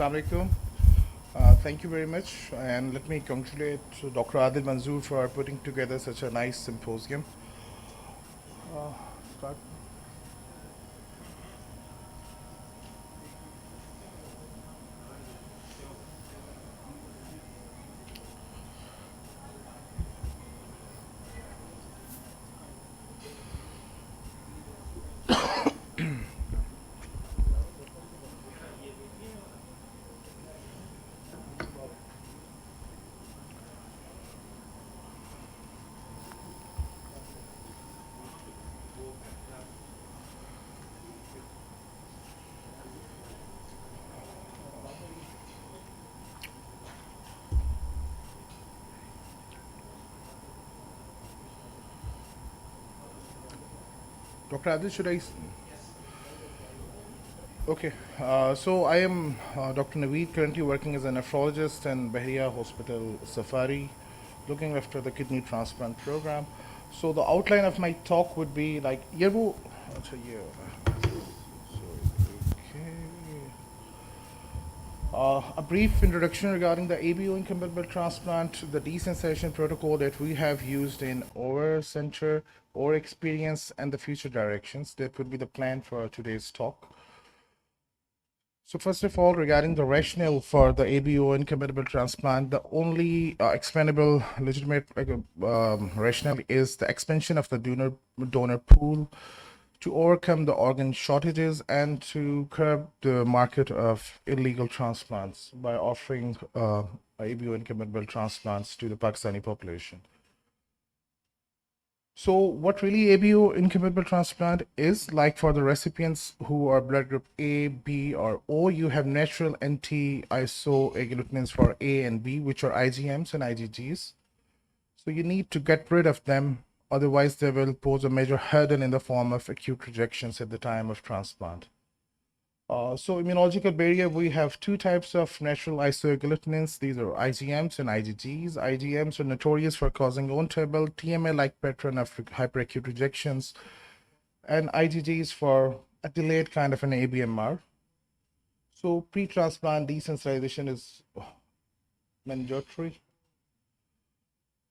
Assalamu alaikum. Thank you very much, and let me congratulate Dr. Adil Manzoor for putting together such a nice symposium. Start. Dr. Adil, should I? Okay, so I am Dr. Naveed, currently working as a nephrologist in Bahria Hospital Safari, looking after the kidney transplant program. So the outline of my talk would be like, yeah, okay. A brief introduction regarding the ABO incompatible transplant, the desensitization protocol that we have used in our center, our experience, and the future directions. That would be the plan for today's talk. So first of all, regarding the rationale for the ABO incompatible transplant, the only expandable legitimate rationale is the expansion of the donor pool to overcome the organ shortages and to curb the market of illegal transplants by offering ABO incompatible transplants to the Pakistani population. So what really ABO incompatible transplant is, like for the recipients who are blood group A, B, or O, you have natural anti-isoagglutinins for A and B, which are IgMs and IgGs. So you need to get rid of them, otherwise they will pose a major hurdle in the form of acute rejections at the time of transplant. So immunological barrier, we have two types of natural isoagglutinins. These are IgMs and IgGs. IgMs are notorious for causing on-table TMA-like pattern of hyperacute rejections, and IgGs for a delayed kind of an ABMR. So pre-transplant desensitization is mandatory.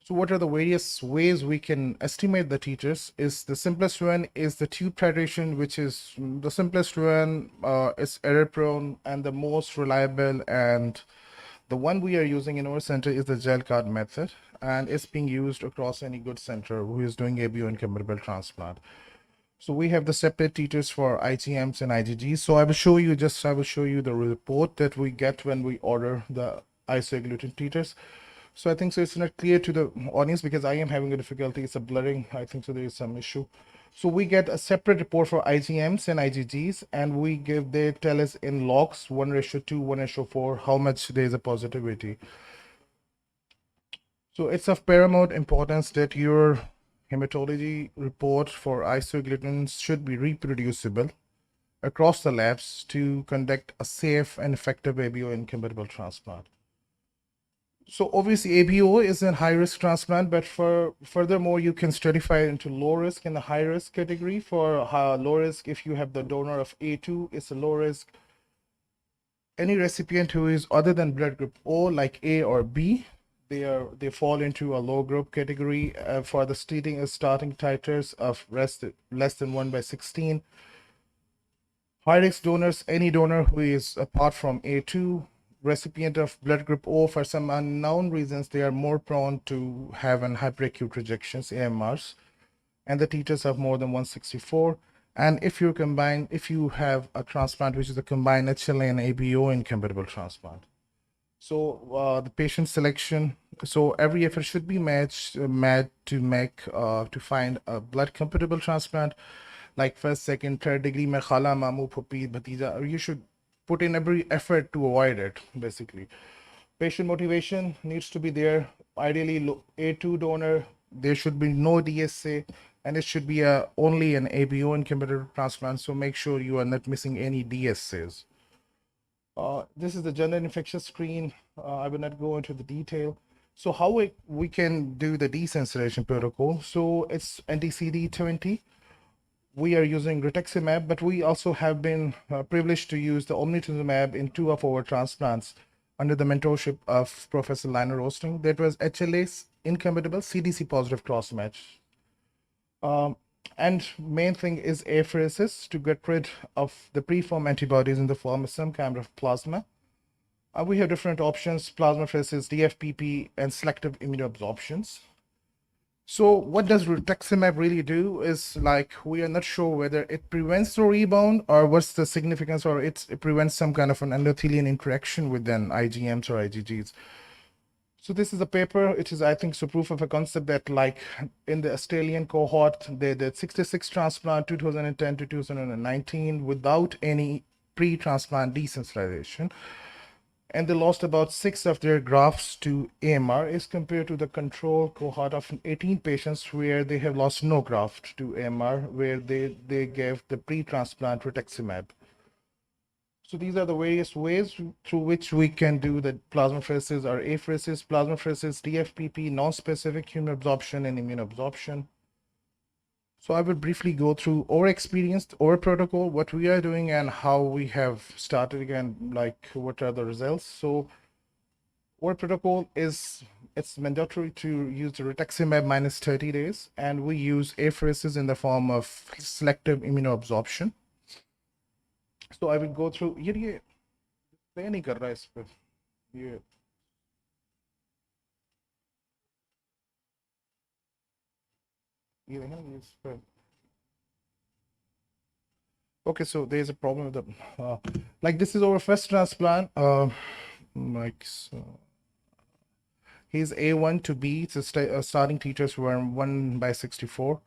So what are the various ways we can estimate the titers? Is the simplest one is the tube titration, which is the simplest one, is error prone and the most reliable, and the one we are using in our center is the gel card method, and it's being used across any good center who is doing ABO incompatible transplant. So we have the separate titers for IgMs and IgGs. So I will show you the report that we get when we order the isoagglutinin titers. So I think so it's not clear to the audience because I am having a difficulty. It's a blurring. I think so there is some issue. So we get a separate report for IgMs and IgGs, and they tell us in logs 1:2, 1:4 how much there is a positivity. So it's of paramount importance that your hematology report for isoagglutinins should be reproducible across the labs to conduct a safe and effective ABO incompatible transplant. So obviously ABO is a high risk transplant, but furthermore, you can stratify it into low risk and the high risk category. For low risk, if you have the donor of A2, it's a low risk. Any recipient who is other than blood group O, like A or B, they fall into a low group category. For the starting titers of less than 1/16. High risk donors, any donor who is apart from A2, recipient of blood group O, for some unknown reasons, they are more prone to have an hyperacute rejections, AMRs, and the titers of more than 164. And if you have a transplant which is a combined HLA and ABO incompatible transplant. So the patient selection, so every effort should be made to find a blood compatible transplant, like first, second, third degree, mein khala, mamu, phupi, bhatija. You should put in every effort to avoid it, basically. Patient motivation needs to be there. Ideally, A2 donor, there should be no DSA, and it should be only an ABO incompatible transplant. So make sure you are not missing any DSAs. This is the general infection screen. I will not go into the detail. So how we can do the desensitization protocol. So it's anti-CD20. we are using rituximab, but we also have been privileged to use the omnituzumab in 2 of our transplants under the mentorship of Professor Lionel Roasting. That was HLA's incompatible CDC positive cross match. And main thing is apheresis to get rid of the preformed antibodies in the form of some kind of plasma. We have different options: plasmapheresis, DFPP, and selective immunoabsorptions. So what does rituximab really do is, like, we are not sure whether it prevents the rebound or what's the significance, or it prevents some kind of an endothelial interaction with then IgMs or IgGs. So this is a paper. It is, I think, so proof of a concept that, like, in the Australian cohort, they did 66 transplant 2010 to 2019 without any pre-transplant desensitization, and they lost about 6 of their grafts to AMR as compared to the control cohort of 18 patients where they have lost no graft to AMR, where they gave the pre-transplant rituximab. So these are the various ways through which we can do the plasmapheresis or apheresis, plasmapheresis, DFPP, non-specific human absorption, and immune absorption. So I will briefly go through our experience, our protocol, what we are doing, and how we have started again, like what are the results. So our protocol is, it's mandatory to use the rituximab minus 30 days, and we use apheresis in the form of selective immunoabsorption. So I will go through. ये play नहीं कर रहा इस पे ये देखें ना इस पे. Okay, so there's a problem with the like, this is our first transplant. Like, so he's A1 to B. It's starting teachers who are 1/64.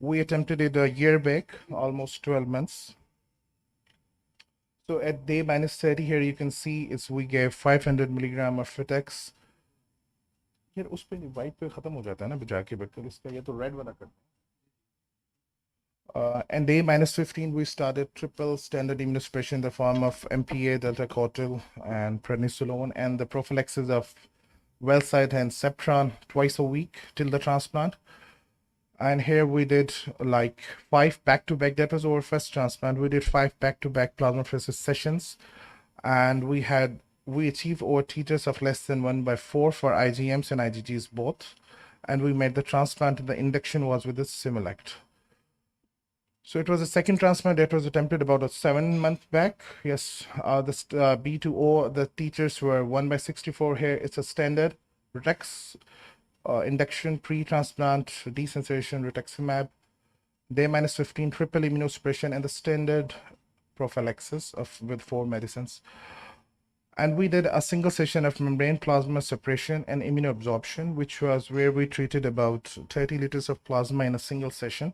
We attempted it a year back, almost 12 months. So at day minus 30 here, you can see it's we gave 500 milligram of Fitex. यार उस पे white पे खत्म हो जाता है ना बजा के बैठकर, इसका ये तो red वाला कर. And day minus 15, we started triple standard immunosuppression in the form of MPA, delta cortil, and prednisolone, and the prophylaxis of Wellsite and Septran twice a week till the transplant. And here we did like 5 back-to-back. That was our first transplant. We did 5 back-to-back plasmapheresis sessions, and we achieved our titers of less than 1/4 for IgMs and IgGs both. And we made the transplant, and the induction was with the Similac. So it was a second transplant that was attempted about a 7 month back. Yes, this B2O, the teachers were 1/64 here. It's a standard Ritex induction pre-transplant desensitization rituximab, day minus 15 triple immunosuppression, and the standard prophylaxis with 4 medicines. And we did a single session of membrane plasma suppression and immunoabsorption, which was where we treated about 30 liters of plasma in a single session.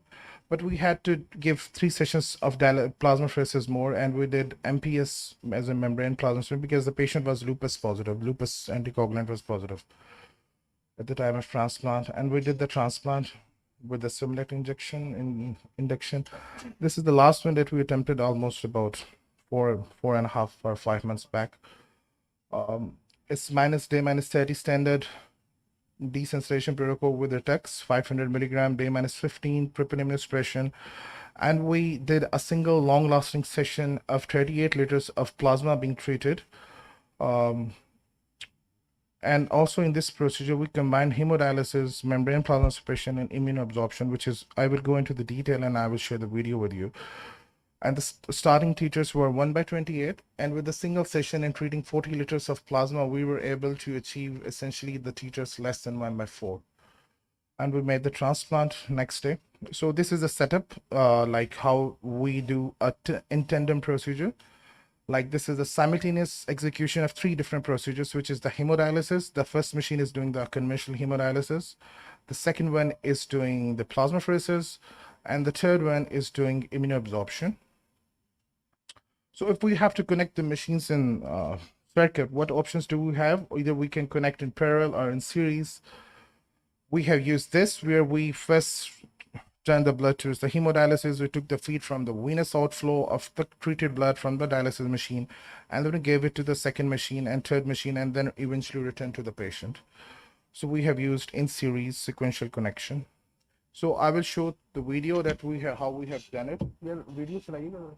But we had to give 3 sessions of plasmapheresis more, and we did MPS as a membrane plasma because the patient was lupus positive. Lupus anticoagulant was positive at the time of transplant, and we did the transplant with the Similac injection in induction. This is the last one that we attempted almost about 4.5 or 5 months back. It's day minus 30 standard desensitization protocol with Ritex, 500 milligram, day minus 15 triple immunosuppression, and we did a single long-lasting session of 38 liters of plasma being treated. And also in this procedure, we combined hemodialysis, membrane plasma suppression, and immunoabsorption, which is, I will go into the detail and I will share the video with you. And the starting titers were 1/28, and with a single session and treating 40 liters of plasma, we were able to achieve essentially the titers less than 1/4. And we made the transplant next day. So this is a setup, like how we do a in tandem procedure. Like, this is a simultaneous execution of 3 different procedures, which is the hemodialysis. The first machine is doing the conventional hemodialysis. The second one is doing the plasmapheresis, and the third one is doing immunoabsorption. So if we have to connect the machines in circuit, what options do we have? Either we can connect in parallel or in series. We have used this, where we first done the blood to the hemodialysis. We took the feed from the venous outflow of the treated blood from the dialysis machine, and then we gave it to the second machine and third machine, and then eventually returned to the patient. So we have used in series sequential connection. So I will show the video that we have, how we have done it. Yeah, video चलाइएगा.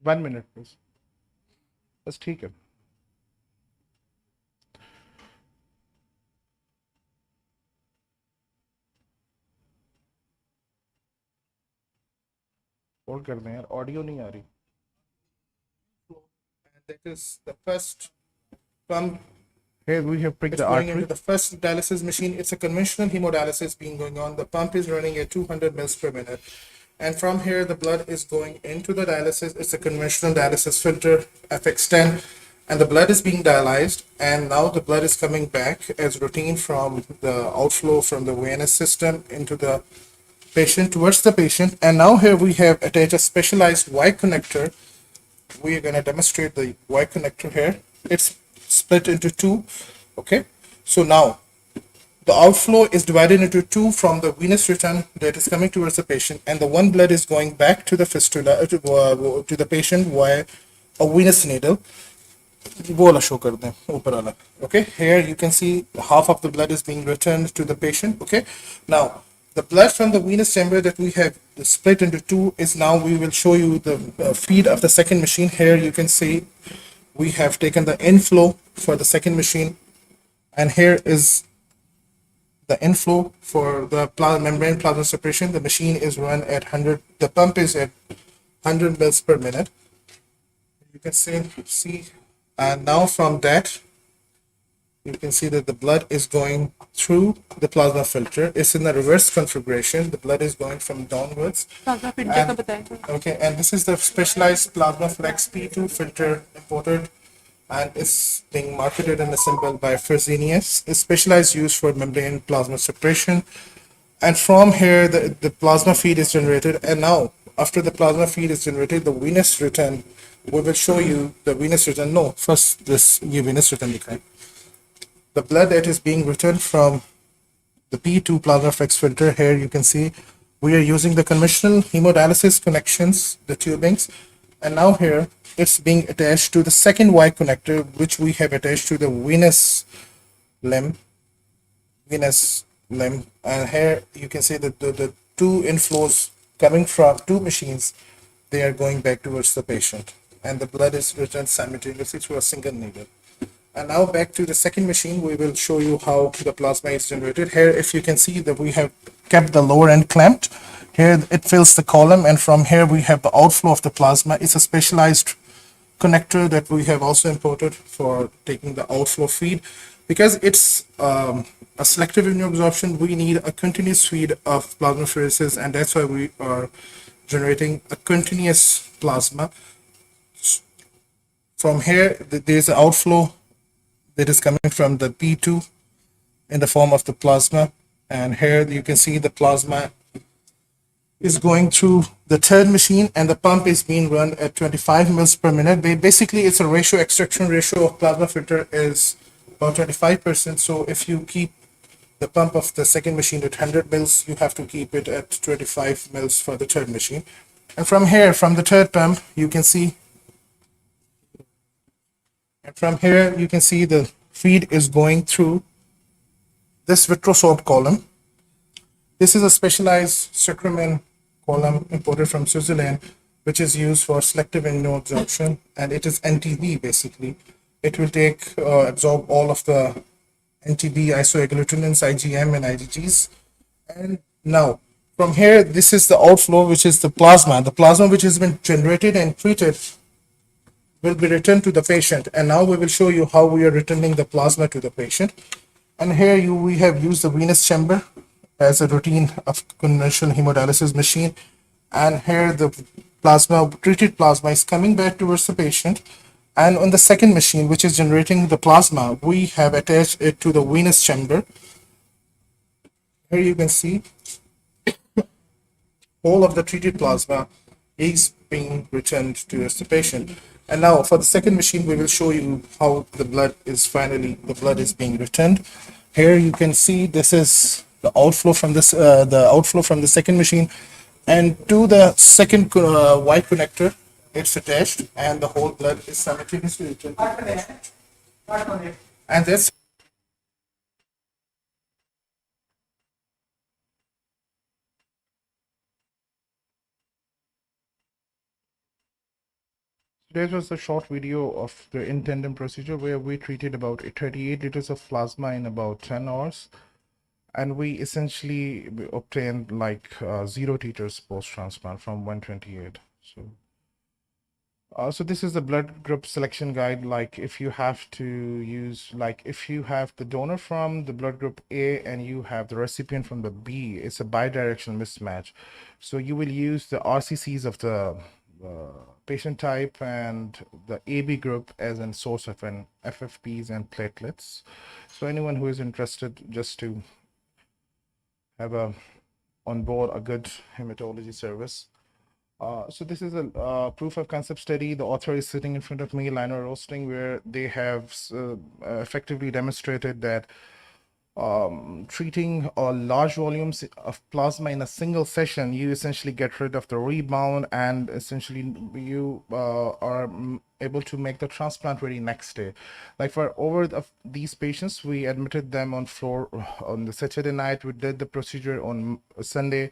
1 minute please. बस ठीक है. Hold कर दें यार, audio नहीं आ रही. And that is the first pump. Here we have pricked the artery. Into the first dialysis machine. It's a conventional hemodialysis being going on. The pump is running at 200 mils per minute. And from here, the blood is going into the dialysis. It's a conventional dialysis filter, FX10. And the blood is being dialyzed. And now the blood is coming back as routine from the outflow from the venous system into the patient, towards the patient. And now here we have attached a specialized Y connector. We are going to demonstrate the Y connector here. It's split into two. Okay, so now the outflow is divided into two from the venous return that is coming towards the patient, and the one blood is going back to the fistula to the patient via a venous needle. Okay, here you can see half of the blood is being returned to the patient. Okay, now the blood from the venous chamber that we have split into two is now, we will show you the feed of the second machine. Here you can see we have taken the inflow for the second machine, and here is the inflow for the membrane plasma separation. The machine is run at 100, the pump is at 100 mils per minute. You can see, and now from that, you can see that the blood is going through the plasma filter. It's in the reverse configuration. The blood is going from downwards. Okay, and this is the specialized Plasma Flex P2 filter imported, and it's being marketed and assembled by Fresenius. It's specialized use for membrane plasma separation. And from here, the plasma feed is generated. And now, after the plasma feed is generated, the venous return, we will show you the venous return. No, first this venous return. The blood that is being returned from the P2 plasma flex filter, here you can see we are using the conventional hemodialysis connections, the tubings, and now here it's being attached to the second Y connector, which we have attached to the venous limb. And here you can see that the two inflows coming from two machines, they are going back towards the patient, and the blood is returned simultaneously through a single needle. And now back to the second machine, we will show you how the plasma is generated. Here, if you can see that we have kept the lower end clamped. Here it fills the column, and from here we have the outflow of the plasma. It's a specialized connector that we have also imported for taking the outflow feed. Because it's a selective immunoabsorption, we need a continuous feed of plasmapheresis, and that's why we are generating a continuous plasma. From here, there's an outflow that is coming from the P2 in the form of the plasma, and here you can see the plasma is going through the third machine, and the pump is being run at 25 mils per minute. Basically, it's a ratio, extraction ratio of plasma filter is about 25%. So if you keep the pump of the second machine at 100 mils, you have to keep it at 25 mils for the third machine. And from here, from the third pump, you can see, and from here you can see the feed is going through this vitrosorbed column. This is a specialized Sacramin column imported from Switzerland, which is used for selective immunoabsorption, and it is NTB basically. It will absorb all of the NTB, isoagglutinins, IgM, and IgGs. And now, from here, this is the outflow, which is the plasma. The plasma which has been generated and treated will be returned to the patient. And now we will show you how we are returning the plasma to the patient. And here we have used the venous chamber as a routine of conventional hemodialysis machine. And here the plasma, treated plasma, is coming back towards the patient. And on the second machine, which is generating the plasma, we have attached it to the venous chamber. Here you can see all of the treated plasma is being returned to the patient. And now for the second machine, we will show you how the blood is being returned. Here you can see this is the outflow from the second machine, and to the second white connector, it's attached, and the whole blood is simultaneously returned to the patient. And this There was a short video of the in tandem procedure where we treated about 38 liters of plasma in about 10 hours, and we essentially obtained like 0 liters post transplant from 128. So this is the blood group selection guide. Like if you have to use, like if you have the donor from the blood group A and you have the recipient from the B, it's a bidirectional mismatch. So you will use the RCCs of the patient type and the AB group as a source of an FFPs and platelets. So anyone who is interested just to have a on board a good hematology service. So this is a proof of concept study. The author is sitting in front of me, liner roasting, where they have effectively demonstrated that treating large volumes of plasma in a single session, you essentially get rid of the rebound, and essentially you are able to make the transplant ready next day. Like for these patients, we admitted them on floor on the Saturday night. We did the procedure on Sunday,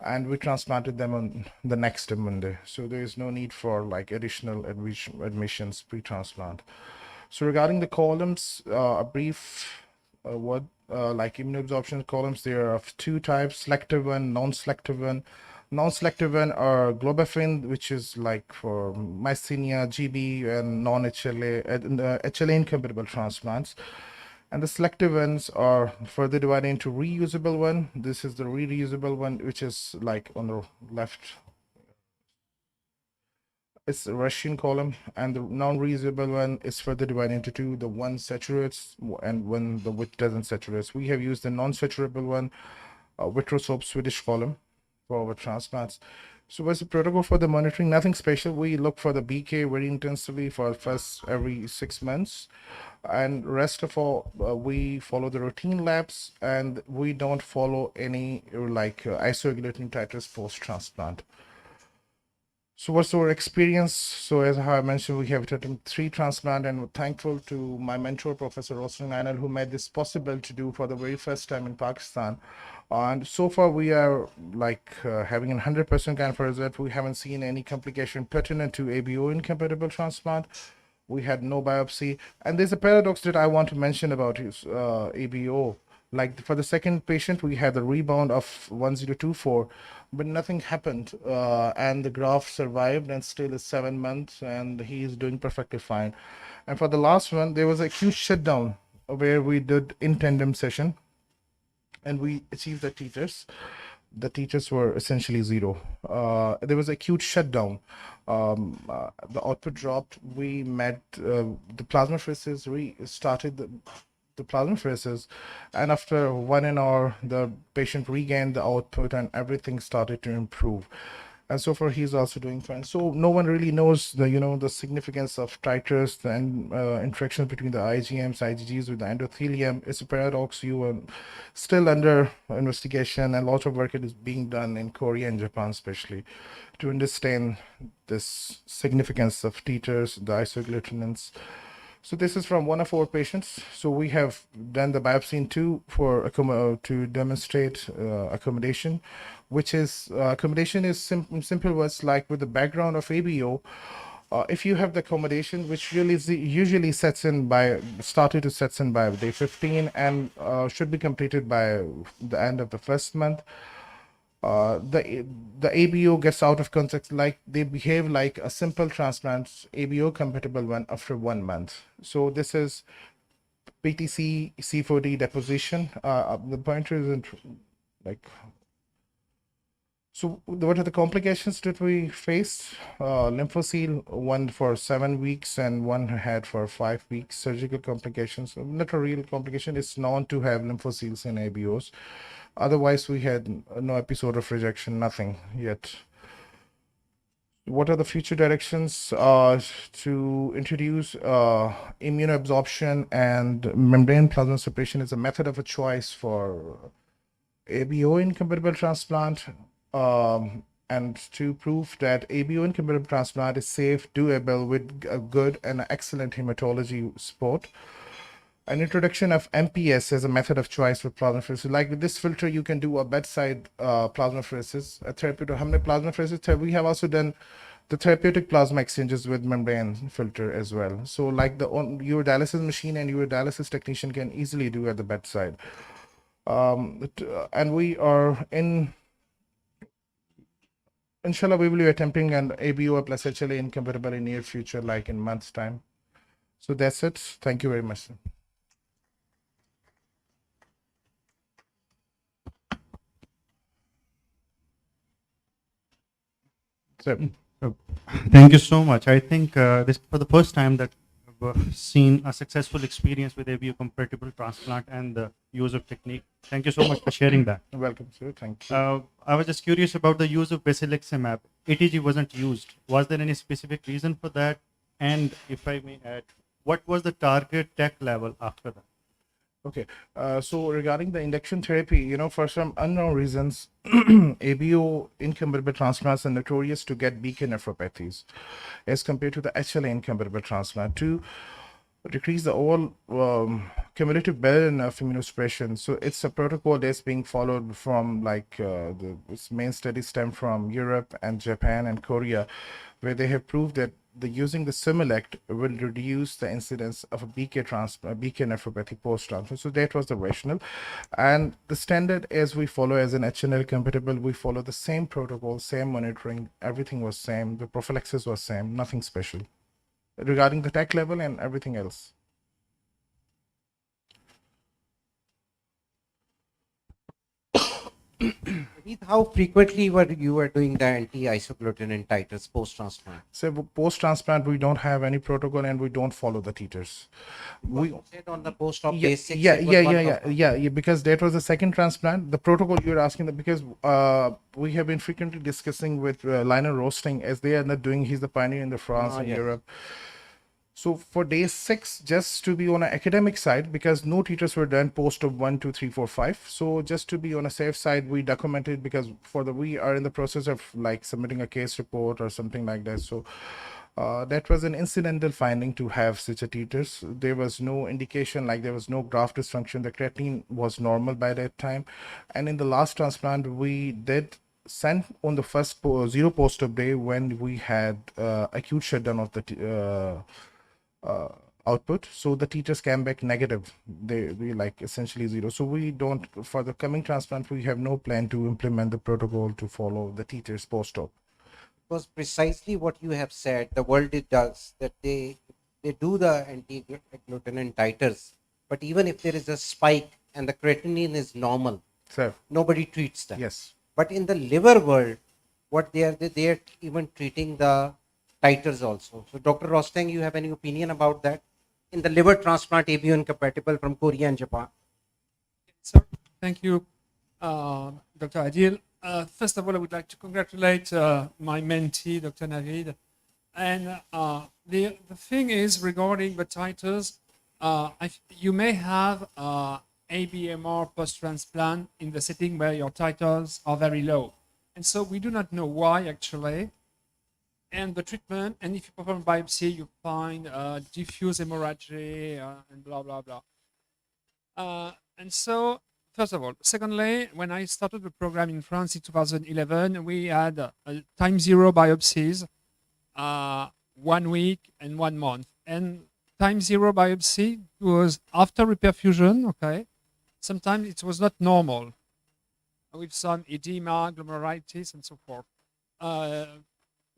and we transplanted them on the next Monday. So there is no need for like additional admissions pre-transplant. So regarding the columns, a brief what like immunoabsorption columns, there are of two types: selective one, non-selective one. Non-selective one are globefin, which is like for myasthenia, GB, and non-HLA, HLA incompatible transplants. And the selective ones are further divided into reusable one. This is the reusable one, which is like on the left. It's a Russian column, and the non-reusable one is further divided into two: the one saturates and one the which doesn't saturate. We have used the non-saturable one, Vitroscope Swedish column, for our transplants. So what's the protocol for the monitoring? Nothing special. We look for the BK very intensively for first every 6 months, and rest of all we follow the routine labs, and we don't follow any like isoregulating titers post transplant. So what's our experience? So as I mentioned, we have attempted 3 transplant, and we're thankful to my mentor, Professor Roshan Ainal, who made this possible to do for the very first time in Pakistan. And so far we are like having a 100% kind of result. We haven't seen any complication pertinent to ABO incompatible transplant. We had no biopsy. And there's a paradox that I want to mention about his ABO. Like for the second patient, we had a rebound of 1024, but nothing happened. And the graft survived and still is 7 months, and he is doing perfectly fine. And for the last one, there was a huge shutdown where we did in tandem session, and we achieved the titers. The titers were essentially 0. There was a acute shutdown. The output dropped. We met the plasmapheresis, restarted the plasmapheresis, and after 1 hour, the patient regained the output, and everything started to improve. And so far he's also doing fine. So no one really knows the significance of titers and interactions between the IgMs, IgGs with the endothelium. It's a paradox. You are still under investigation, and a lot of work is being done in Korea and Japan especially to understand this significance of titers, the isoglutinins. So this is from one of our patients. So we have done the biopsy in 2 for to demonstrate accommodation, which is accommodation is simple words like with the background of ABO. If you have the accommodation, which usually sets in by started to sets in by day 15 and should be completed by the end of the first month. The ABO gets out of context, like they behave like a simple transplant ABO compatible one after 1 month. So this is PTC C4D deposition. The pointer isn't like. So what are the complications that we faced? Lymphocyl, one for 7 weeks and one had for 5 weeks. Surgical complications, not a real complication. It's known to have lymphocyls in ABOs. Otherwise, we had no episode of rejection, nothing yet. What are the future directions to introduce immunoabsorption and membrane plasma separation is a method of a choice for ABO incompatible transplant, and to prove that ABO incompatible transplant is safe, doable with a good and excellent hematology support. An introduction of MPS as a method of choice for plasmapheresis. Like with this filter, you can do a bedside plasmapheresis, a therapeutic. हमने plasmapheresis we have also done the therapeutic plasma exchanges with membrane filter as well. So like your dialysis machine and your dialysis technician can easily do at the bedside. And we are inshallah, we will be attempting an ABO plus HLA incompatible in near future, like in months time. So that's it. Thank you very much. So, Thank you so much. I think this for the first time that I've seen a successful experience with ABO compatible transplant and the use of technique. Thank you so much for sharing that. welcome, sir. Thank you. I was just curious about the use of basiliximab. ATG wasn't used. Was there any specific reason for that? And if I may add, what was the target tech level after that? Okay, so regarding the induction therapy, for some unknown reasons, ABO incompatible transplants are notorious to get BK nephropathies as compared to the HLA incompatible transplant. To decrease the overall cumulative burden of immunosuppression. So it's a protocol that's being followed from its main studies stem from Europe and Japan and Korea, where they have proved that using the Similac will reduce the incidence of a BK nephropathy post-transplant. So that was the rationale. And the standard as we follow as an HNL compatible, we follow the same protocol, same monitoring, everything was same, the prophylaxis was same, nothing special regarding the tech level and everything else. How frequently you were doing the anti-isoglutenin titers post-transplant? So post-transplant, we don't have any protocol and we don't follow the titers. We said on the post-op yeah, basics. yeah, because that was the second transplant. The protocol you're asking that because we have been frequently discussing with Lionel Roasting as they are not doing. He's the pioneer in the France and yes. Europe. So for day 6, just to be on an academic side, because no titers were done post of 1, 2, 3, 4, 5. So just to be on a safe side, we documented because we are in the process of like submitting a case report or something like that. So that was an incidental finding to have such a titers. There was no indication, like there was no graft dysfunction. The creatinine was normal by that time. And in the last transplant, we did send on the first 0 post-op day when we had acute shutdown of the output. So the titers came back negative. We like essentially 0. So we don't, for the coming transplant, we have no plan to implement the protocol to follow the titers post-op. Because precisely what you have said, the world it does, that they do the anti-agglutinin titers, but even if there is a spike and the creatinine is normal, So nobody treats that. yes. But in the liver world, what they are even treating the titers also. So Dr. Rostang, you have any opinion about that? In the liver transplant ABO incompatible from Korea and Japan? So, thank you, Dr. Adil. First of all, I would like to congratulate my mentee, Dr. Navid. And the thing is, regarding the titers, you may have ABMR post-transplant in the setting where your titers are very low. And so we do not know why, actually. And the treatment, and if you perform biopsy, you find diffuse hemorrhage and blah, blah, blah. And so, first of all. Secondly, when I started the program in France in 2011, we had time 0 biopsies, 1 week and 1 month. And time 0 biopsy was after reperfusion, okay? Sometimes it was not normal with some edema, glomerulitis, and so forth.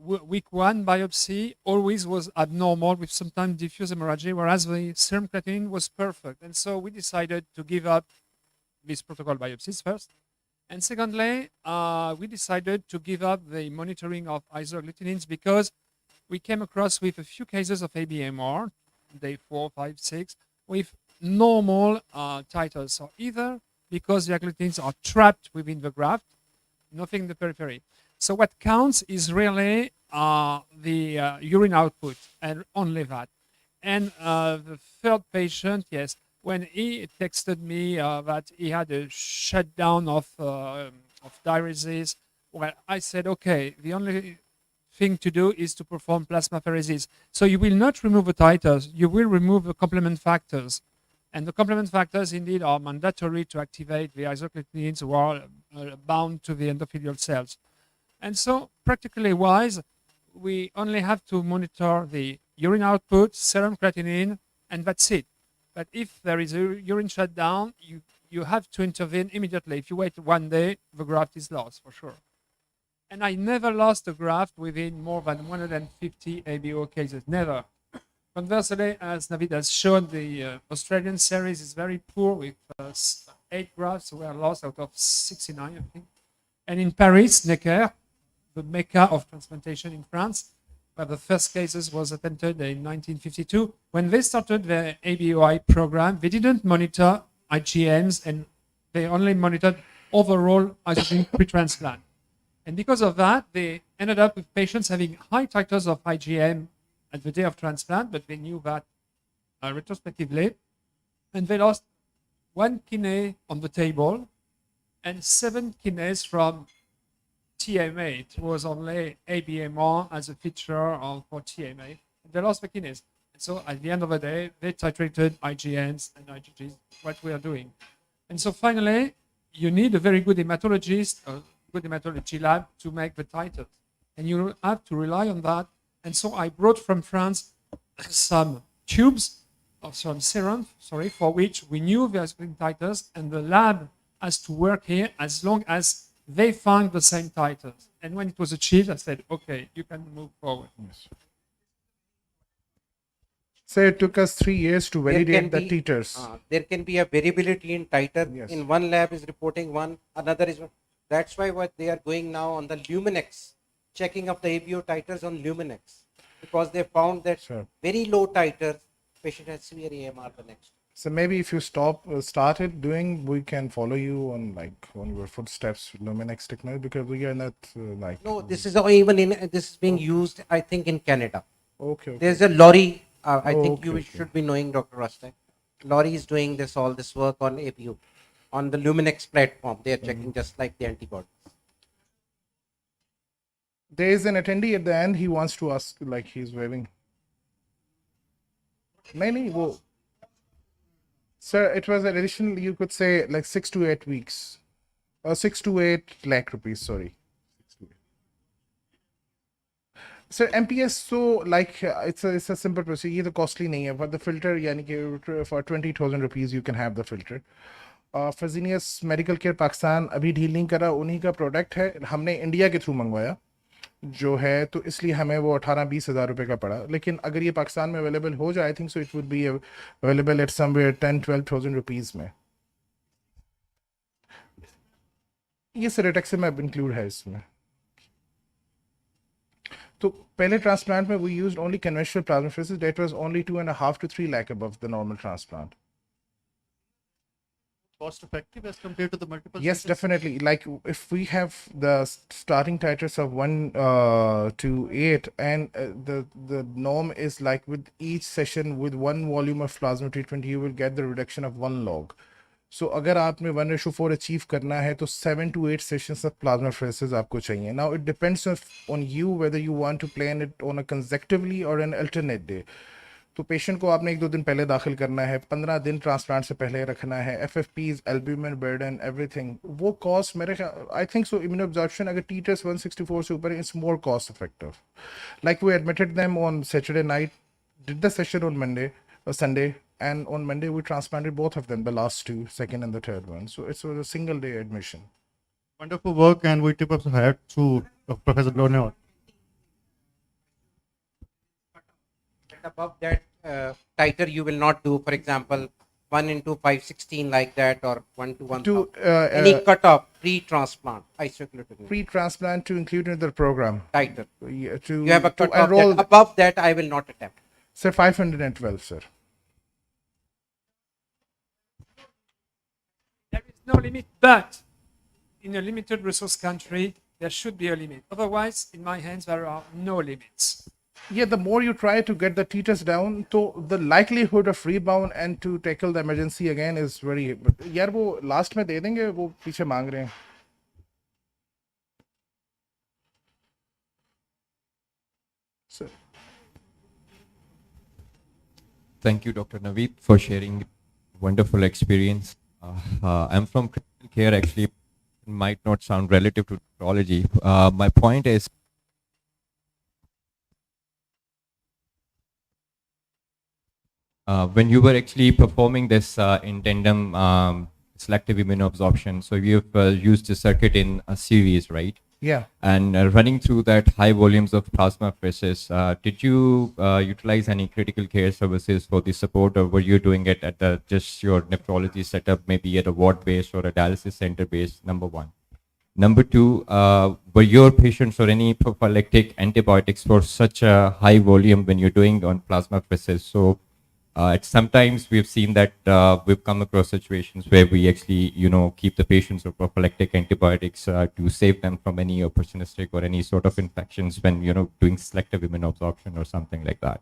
Week 1 biopsy always was abnormal with sometimes diffuse hemorrhage, whereas the serum creatinine was perfect. And so we decided to give up these protocol biopsies first. And secondly, we decided to give up the monitoring of isoglutinins because we came across with a few cases of ABMR, day 4, 5, 6, with normal titers. So either because the agglutinins are trapped within the graft, nothing in the periphery. So what counts is really the urine output and only that. And the third patient, yes, when he texted me that he had a shutdown of diuresis, well, I said, okay, the only thing to do is to perform plasmapheresis. So you will not remove the titers, you will remove the complement factors. And the complement factors indeed are mandatory to activate the isoglycines who are bound to the endothelial cells. And so practically wise, we only have to monitor the urine output, serum creatinine, and that's it. But if there is a urine shutdown, you have to intervene immediately. If you wait 1 day, the graft is lost for sure. And I never lost a graft within more than 150 ABO cases, never. Conversely, as Navid has shown, the Australian series is very poor with 8 grafts were lost out of 69, I think. And in Paris, Necker, the mecca of transplantation in France, where the first cases was attempted in 1952, when they started the ABOI program, they didn't monitor IgMs and they only monitored overall isotope pre-transplant. And because of that, they ended up with patients having high titers of IgM at the day of transplant, but they knew that retrospectively. And they lost 1 kidney on the table and 7 kidneys from TMA. It was only ABMR as a feature for TMA. They lost the kidneys. And so at the end of the day, they titrated IgNs and IgGs, what we are doing. And so finally, you need a very good hematologist, a good hematology lab to make the titers. And you have to rely on that. And so I brought from France some tubes of some serum, for which we knew the aspirin titers, and the lab has to work here as long as they find the same titers. And when it was achieved, I said, okay, you can move forward. Yes. So it took us 3 years to validate the titers. There can be a variability in titer. Yes. In one lab is reporting one, another is one. That's why what they are going now on the Luminex, checking up the ABO titers on Luminex, because they found that very low titers, patient has severe AMR the next. So maybe if you started doing, we can follow you on your footsteps, Luminex technology, because we are not No, this is even in this is being used, I think, in Canada. Okay. There's a Lorry. I think okay, you should be knowing Dr. Rostek. Lorry is doing all this work on APU, on the Luminex platform. They are checking just like the antibodies. There is an attendee at the end. He wants to ask, like he's waving. Nahin, wo. Sir, it was an additional, you could say, like 6 to 8 weeks. Or 6 to 8 lakh rupees, sorry. Sir, MPS, so like it's a simple procedure. ये तो costly नहीं है, but the filter, यानी कि for 20,000 rupees you can have the filter. Fresenius Medical Care Pakistan अभी deal नहीं करा, उन्हीं का प्रोडक्ट है, हमने इंडिया के थ्रू मंगवाया जो है, तो इसलिए हमें वो 18-20 हज़ार रुपये का पड़ा. लेकिन अगर ये पाकिस्तान में अवेलेबल हो जाए, आई think so it would be available at somewhere 10-12,000 rupees में. ये सेरेटेक्सिमेब इंक्लूड है इसमें. तो पहले ट्रांसप्लांट में we used only conventional plasmapheresis, that was only 2.5 to 3 lakh above the normal transplant. Cost effective as compared to the multiple Yes, sessions? definitely. Like if we have the starting titers of 1 to 8, and the norm is like with each session with 1 volume of plasma treatment, you will get the reduction of 1 log. So अगर आपने 1:4 achieve करना है तो 7 to 8 sessions of plasma pheresis आपको चाहिए. Now it depends on you whether you want to plan it on a consecutively or an alternate day. तो patient को आपने 1-2 दिन पहले दाखिल करना है, 15 दिन ट्रांसप्लांट से पहले रखना है, FFPs, एल्ब्यूमिन बर्डन, एवरीथिंग. वो कॉस्ट मेरे I think so immuno absorption अगर टीटर्स 164 से ऊपर, it's more cost effective. Like we admitted them on Saturday night, did the session on Monday or Sunday, and on Monday we transplanted both of them, the last two, second and the third one. So it was a single day admission. Wonderful work, and we tip up the hat to Professor Lorneau. Above that titer you will not do, for example, 1 into 516 like that, or 1 to 1. To Any cutoff pre-transplant, isoclutamic pre-transplant to include in the program. titer. Yeah, to You have a to cutoff. enroll. Above that, I will not attempt. Sir, 512, sir. There is no limit, but in a limited resource country, there should be a limit. Otherwise, in my hands, there are no limits. Yeah, the more you try to get the t-test down, so the likelihood of rebound and to tackle the emergency again is very. यार वो last में दे देंगे, वो पीछे मांग रहे हैं. So, Thank you, Dr. Naveed, for sharing wonderful experience. I'm from critical care, actually, might not sound relative to nephrology. My point is, when you were actually performing this in tandem selective immunoabsorption, so you've used the circuit in a series, right? yeah. And running through that high volumes of plasma phases, did you utilize any critical care services for the support, or were you doing it at just your nephrology setup, maybe at a ward base or a dialysis center base? Number one. Number two, were your patients or any prophylactic antibiotics for such a high volume when you're doing on plasma phases? So sometimes we've seen that we've come across situations where we actually, keep the patients on prophylactic antibiotics to save them from any opportunistic or any sort of infections when, doing selective immunoabsorption or something like that.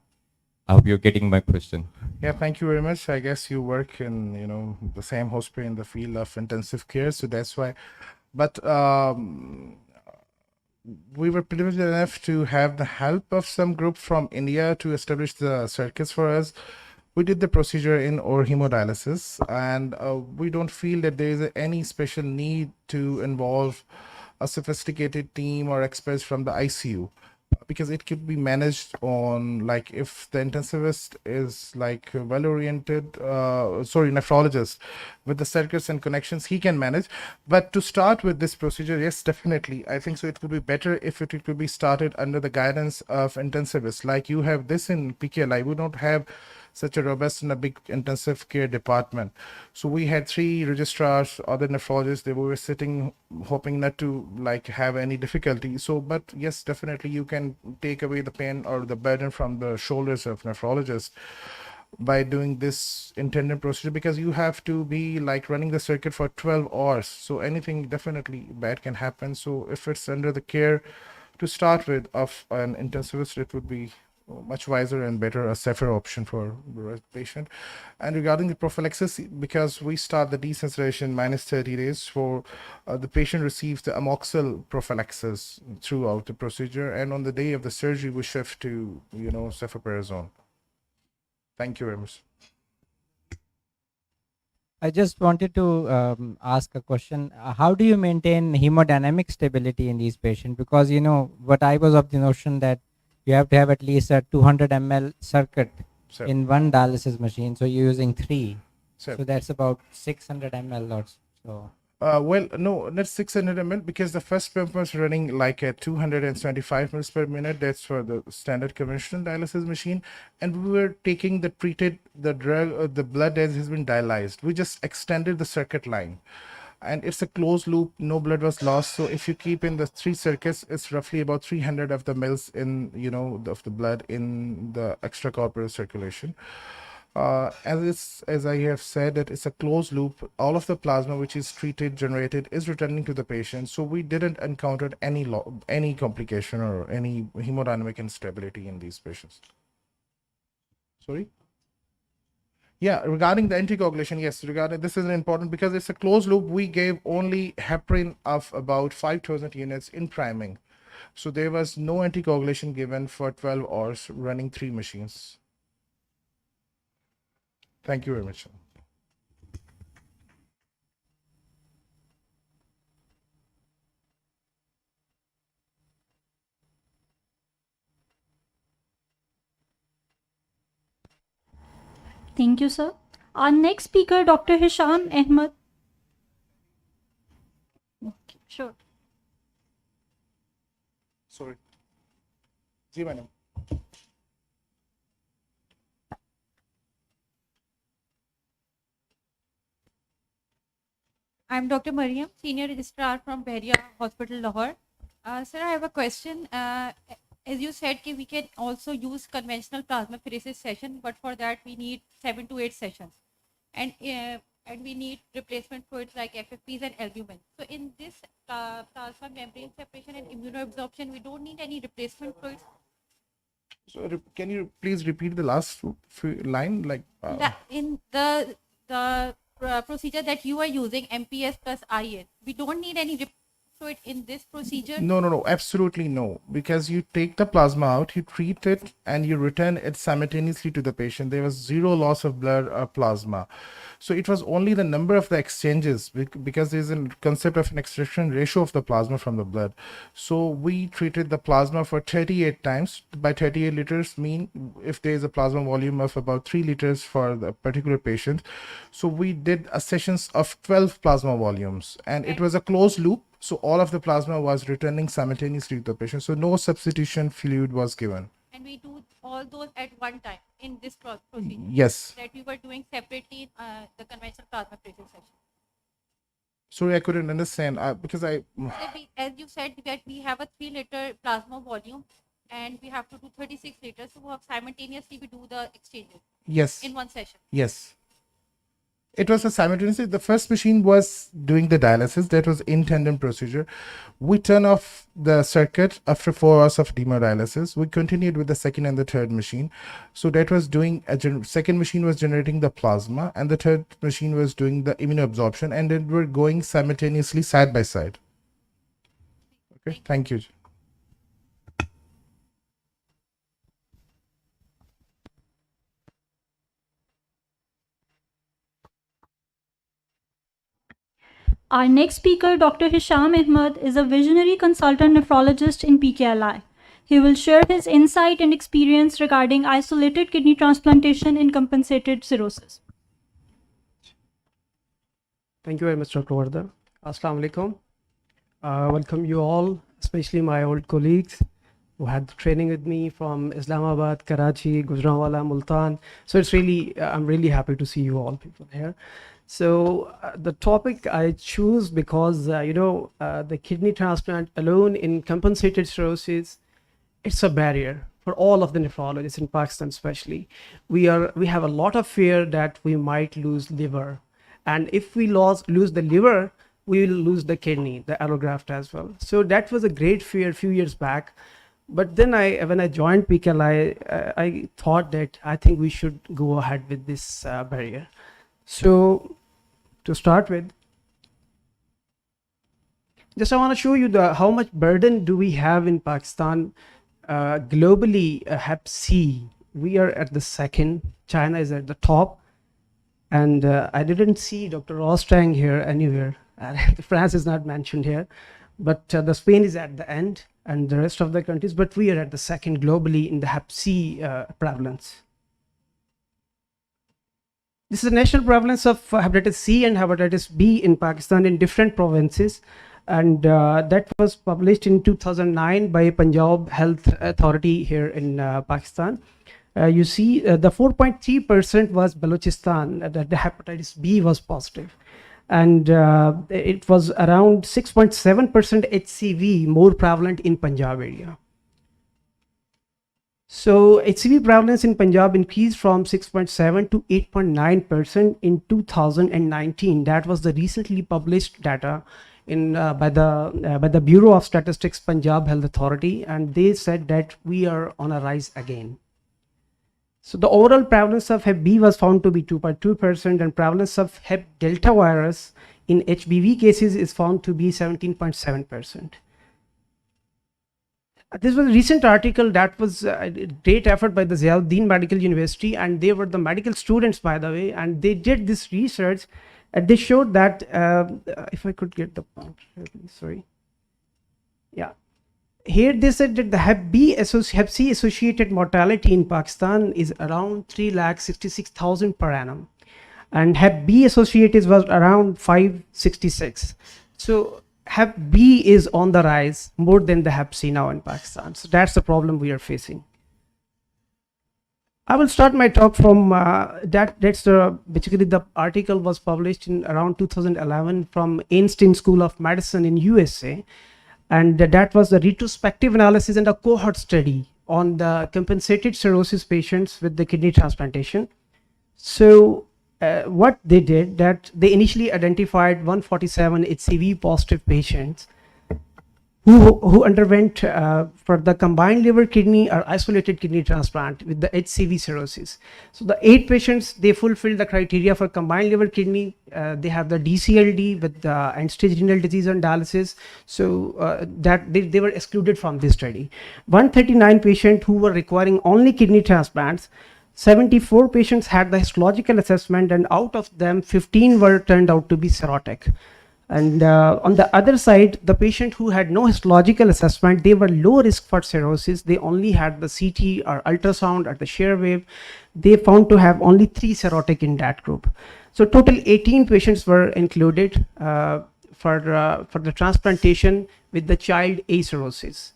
I hope you're getting my question. Yeah, thank you very much. I guess you work in, the same hospital in the field of intensive care, so that's why. But we were privileged enough to have the help of some group from India to establish the circuits for us. We did the procedure in or hemodialysis, and we don't feel that there is any special need to involve a sophisticated team or experts from the ICU, because it could be managed on, like, if the intensivist is like well oriented, nephrologist with the circuits and connections, he can manage. But to start with this procedure, yes, definitely, I think so it would be better if it could be started under the guidance of intensivists. Like you have this in PKLI, we don't have such a robust and a big intensive care department. So we had 3 registrars, other nephrologists. They were sitting, hoping not to like have any difficulty. So, but yes, definitely you can take away the pain or the burden from the shoulders of nephrologists by doing this intended procedure, because you have to be like running the circuit for 12 hours. So anything definitely bad can happen. So if it's under the care to start with of an intensivist, it would be much wiser and better, a safer option for the patient. And regarding the prophylaxis, because we start the desensitization minus 30 days for the patient receives the amoxil prophylaxis throughout the procedure, and on the day of the surgery we shift to cefoperazone. Thank you very much. I just wanted to ask a question. How do you maintain hemodynamic stability in these patients? Because, what I was of the notion that you have to have at least a 200 ml circuit So, in one dialysis machine. So you're using 3. so So that's about 600 ml or so. well, no, not 600 ml, because the first pump was running like at 275 ml per minute. That's for the standard conventional dialysis machine. And we were taking the drug, the blood as has been dialyzed. We just extended the circuit line. And it's a closed loop, no blood was lost. So if you keep in the 3 circuits, it's roughly about 300 of the mils in, of the blood in the extracorporeal circulation. As I have said, that it's a closed loop. All of the plasma which is treated, generated, is returning to the patient. So we didn't encounter any complication or any hemodynamic instability in these patients. Sorry. Yeah, regarding the anticoagulation, yes, regarding this is important because it's a closed loop. We gave only heparin of about 5,000 units in priming. So there was no anticoagulation given for 12 hours running 3 machines. Thank you very much. Thank you, sir. Our next speaker, Dr. Hisham Ahmed. Okay, sure. Sorry. जी madam. I'm Dr. Mariam, Senior Registrar from Behria Hospital, Lahore. Sir, I have a question. As you said, we can also use conventional plasmapheresis session, but for that we need 7 to 8 sessions. And and we need replacement fluids like FFPs and albumin. So in this plasma membrane separation and immunoabsorption, we don't need any replacement fluids. So can you please repeat the last line? Like In the procedure that you are using, MPS plus IN, we don't need any fluid in this procedure. no, absolutely no. Because you take the plasma out, you treat it, and you return it simultaneously to the patient. There was zero loss of blood or plasma. So it was only the number of the exchanges because there's a concept of an extraction ratio of the plasma from the blood. So we treated the plasma for 38 times. By 38 liters mean if there is a plasma volume of about 3 liters for the particular patient. So we did a sessions of 12 plasma volumes, and it was a closed loop. So all of the plasma was returning simultaneously to the patient. So no substitution fluid was given. And we do all those at one time in this procedure. Yes. That we were doing separately in the conventional plasmapheresis session. Sorry, I couldn't understand because So as you said that we have a 3-liter plasma volume and we have to do 36 liters. So simultaneously we do the exchanges. Yes. In one session. Yes. It was a simultaneously. The first machine was doing the dialysis. That was in tandem procedure. We turn off the circuit after 4 hours of hemodialysis. We continued with the second and the third machine. So that was doing second machine was generating the plasma, and the third machine was doing the immunoabsorption, and then we're going simultaneously side by side. Okay, thank you. Our next speaker, Dr. Hisham Ahmed, is a visionary consultant nephrologist in PKLI. He will share his insight and experience regarding isolated kidney transplantation in compensated cirrhosis. Thank you very much, Dr. Varda. Assalamu alaikum. Welcome you all, especially my old colleagues who had training with me from Islamabad, Karachi, Gujranwala, Multan. So it's really, I'm really happy to see you all people here. So the topic I choose because, the kidney transplant alone in compensated cirrhosis, it's a barrier for all of the nephrologists in Pakistan especially. We have a lot of fear that we might lose liver. And if we lose the liver, we will lose the kidney, the allograft as well. So that was a great fear a few years back. But then when I joined PKLI, I thought that I think we should go ahead with this barrier. So to start with, just I want to show you how much burden do we have in Pakistan. Globally, Hep C, we are at the second, China is at the top. And I didn't see Dr. Rostang here anywhere. France is not mentioned here, but the Spain is at the end and the rest of the countries, but we are at the second globally in the Hep C prevalence. This is the national prevalence of hepatitis C and hepatitis B in Pakistan in different provinces. And that was published in 2009 by Punjab Health Authority here in Pakistan. You see the 4.3% was Balochistan, that the hepatitis B was positive. And it was around 6.7% HCV more prevalent in Punjab area. So HCV prevalence in Punjab increased from 6.7 to 8.9% in 2019. That was the recently published data by the Bureau of Statistics Punjab Health Authority, and they said that we are on a rise again. So the overall prevalence of Hep B was found to be 2.2%, and prevalence of Hep Delta virus in HBV cases is found to be 17.7%. This was a recent article that was a great effort by the Ziauddin Medical University, and they were the medical students, by the way, and they did this research, and they showed that, if I could get the point, sorry. Yeah. Here they said that the Hep C associated mortality in Pakistan is around 3,66,000 per annum, and Hep B associated was around 566. So Hep B is on the rise more than the Hep C now in Pakistan. So that's the problem we are facing. I will start my talk from basically the article was published in around 2011 from Einstein School of Medicine in USA. And that was a retrospective analysis and a cohort study on the compensated cirrhosis patients with the kidney transplantation. So what they did, that they initially identified 147 HCV positive patients who underwent for the combined liver kidney or isolated kidney transplant with the HCV cirrhosis. So the 8 patients, they fulfilled the criteria for combined liver kidney. They have the DCLD with the end-stage renal disease and dialysis. So that they were excluded from this study. 139 patients who were requiring only kidney transplants, 74 patients had the histological assessment, and out of them 15 were turned out to be cirrhotic. And on the other side, the patient who had no histological assessment, they were low risk for cirrhosis. They only had the CT or ultrasound or the shear wave. They found to have only 3 cirrhotic in that group. So total 18 patients were included for the transplantation with the child A cirrhosis.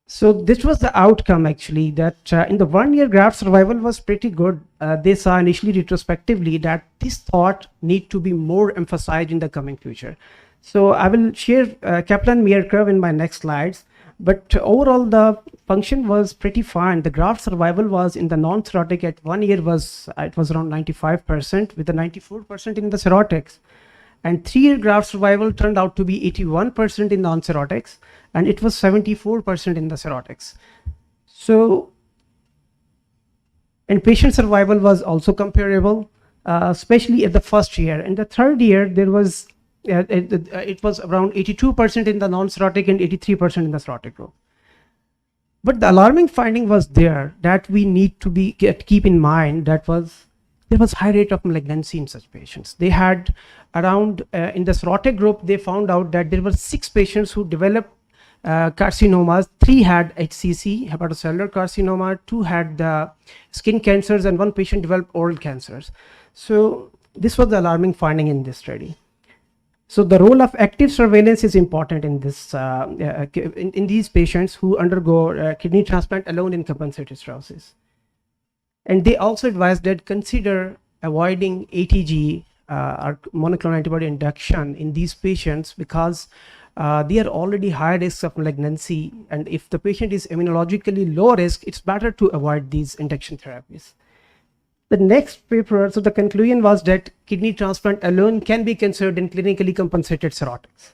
So this was the outcome actually, that in the 1 year graft survival was pretty good. They saw initially retrospectively that this thought need to be more emphasized in the coming future. So I will share Kaplan-Meier curve in my next slides, but overall the function was pretty fine. The graft survival was in the non-cirrhotic at 1 year was around 95% with the 94% in the cirrhotics. And 3 year graft survival turned out to be 81% in non-cirrhotics, and it was 74% in the cirrhotics. So, and patient survival was also comparable, especially at the first year. In the third year, there was it was around 82% in the non-cirrhotic and 83% in the cirrhotic group. But the alarming finding was there that we need to keep in mind, that was there was high rate of malignancy in such patients. They had around in the cirrhotic group, they found out that there were 6 patients who developed carcinomas. 3 had HCC, hepatocellular carcinoma, 2 had skin cancers, and 1 patient developed oral cancers. So this was the alarming finding in this study. So the role of active surveillance is important in this in these patients who undergo kidney transplant alone in compensated cirrhosis. And they also advised that consider avoiding ATG or monoclonal antibody induction in these patients, because they are already high risk of malignancy, and if the patient is immunologically low risk, it's better to avoid these induction therapies. The next paper, so the conclusion was that kidney transplant alone can be considered in clinically compensated cirrhotics.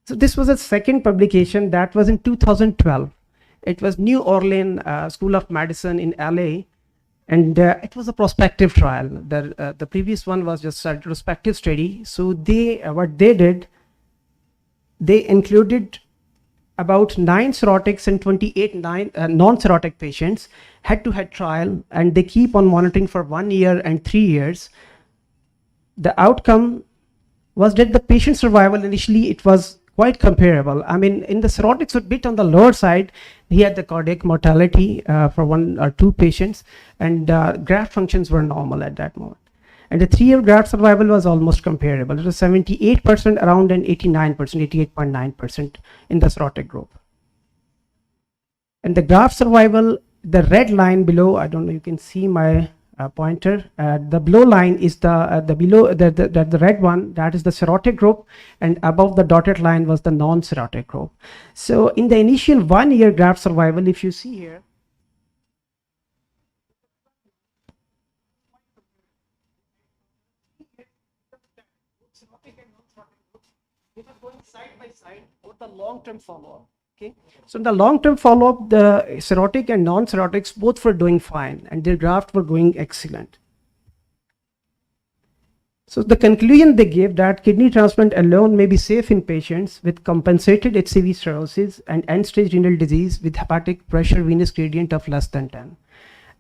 So this was a second publication that was in 2012. It was New Orleans School of Medicine in LA, and it was a prospective trial. The previous one was just a retrospective study. So what they did, they included about 9 cirrhotics and 28 non-cirrhotic patients, head-to-head trial, and they keep on monitoring for 1 year and 3 years. The outcome was that the patient survival initially, it was quite comparable. I mean, in the cirrhotics, a bit on the lower side, he had the cardiac mortality for 1 or 2 patients, and graft functions were normal at that moment. And the 3 year graft survival was almost comparable. It was 78% around and 89%, 88.9% in the cirrhotic group. And the graft survival, the red line below, I don't know, you can see my pointer. The below line is the red one, that is the cirrhotic group, and above the dotted line was the non-cirrhotic group. So in the initial 1 year graft survival, if you see here, they were going side by side for the long-term follow-up. Okay, so in the long-term follow-up, the cirrhotic and non-cirrhotics both were doing fine, and their graft were going excellent. So the conclusion they gave that kidney transplant alone may be safe in patients with compensated HCV cirrhosis and end-stage renal disease with hepatic pressure venous gradient of less than 10.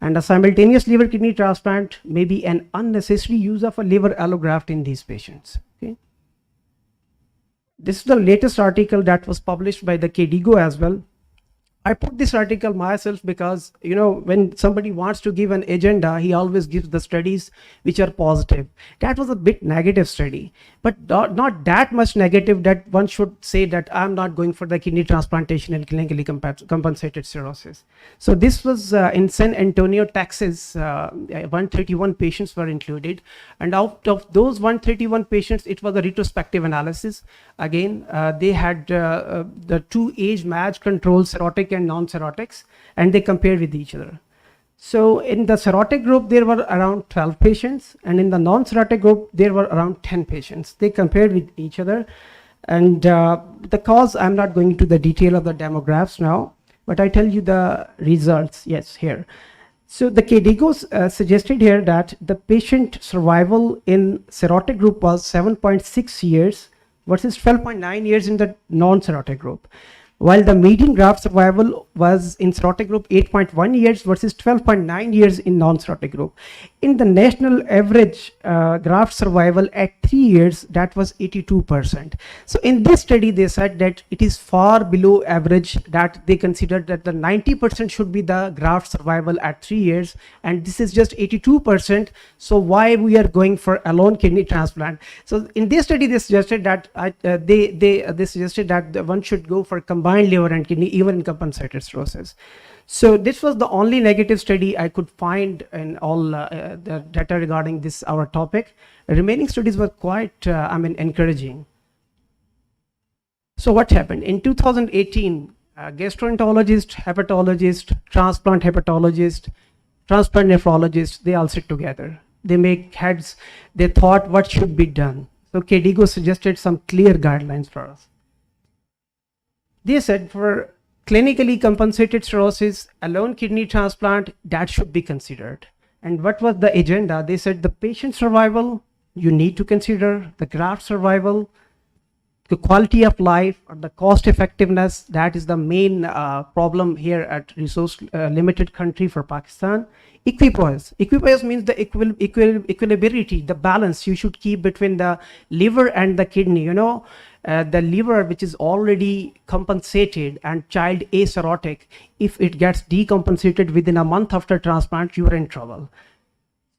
And a simultaneous liver kidney transplant may be an unnecessary use of a liver allograft in these patients. Okay. This is the latest article that was published by the KDIGO as well. I put this article myself because, you know, when somebody wants to give an agenda, he always gives the studies which are positive. That was a bit negative study, but not that much negative that one should say that I'm not going for the kidney transplantation in clinically compensated cirrhosis. So this was in San Antonio, Texas. 131 patients were included, and out of those 131 patients, it was a retrospective analysis. Again, they had the 2 age match control cirrhotic and non-cirrhotics, and they compared with each other. So in the cirrhotic group, there were around 12 patients, and in the non-cirrhotic group, there were around 10 patients. They compared with each other. And the cause, I'm not going into the detail of the demographs now, but I tell you the results, yes, here. So the KDIGO suggested here that the patient survival in cirrhotic group was 7.6 years versus 12.9 years in the non-cirrhotic group, while the median graft survival was in cirrhotic group 8.1 years versus 12.9 years in non-cirrhotic group. In the national average graft survival at 3 years, that was 82%. So in this study, they said that it is far below average, that they considered that the 90% should be the graft survival at 3 years, and this is just 82%. So why we are going for alone kidney transplant? So in this study, they suggested that they suggested that one should go for combined liver and kidney even in compensated cirrhosis. So this was the only negative study I could find in all the data regarding this our topic. Remaining studies were quite encouraging. So what happened in 2018? Gastroenterologist, hepatologist, transplant hepatologist, transplant nephrologist, they all sit together. They make heads. They thought what should be done. So KDIGO suggested some clear guidelines for us. They said for clinically compensated cirrhosis, alone kidney transplant, that should be considered. And what was the agenda? They said the patient survival, you need to consider the graft survival, the quality of life, or the cost effectiveness. That is the main problem here at resource limited country for Pakistan. Equipoise. Equipoise means the equilibrity, the balance you should keep between the liver and the kidney. You know, the liver, which is already compensated, and child acirrhotic, if it gets decompensated within a month after transplant, you are in trouble.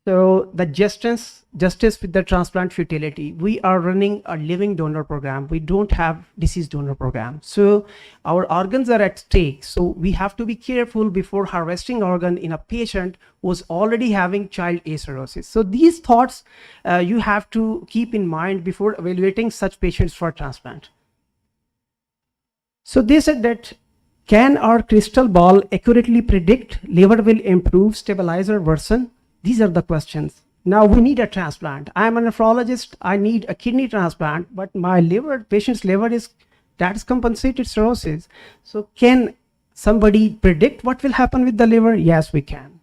So the justice with the transplant futility. We are running a living donor program. We don't have deceased donor program. So our organs are at stake. So we have to be careful before harvesting organ in a patient who's already having child acirrhosis. So these thoughts you have to keep in mind before evaluating such patients for transplant. So they said that, can our crystal ball accurately predict liver will improve, stabilize, or worsen? These are the questions. Now we need a transplant. I'm a nephrologist. I need a kidney transplant, but my liver, patient's liver is compensated cirrhosis. So can somebody predict what will happen with the liver? Yes, we can.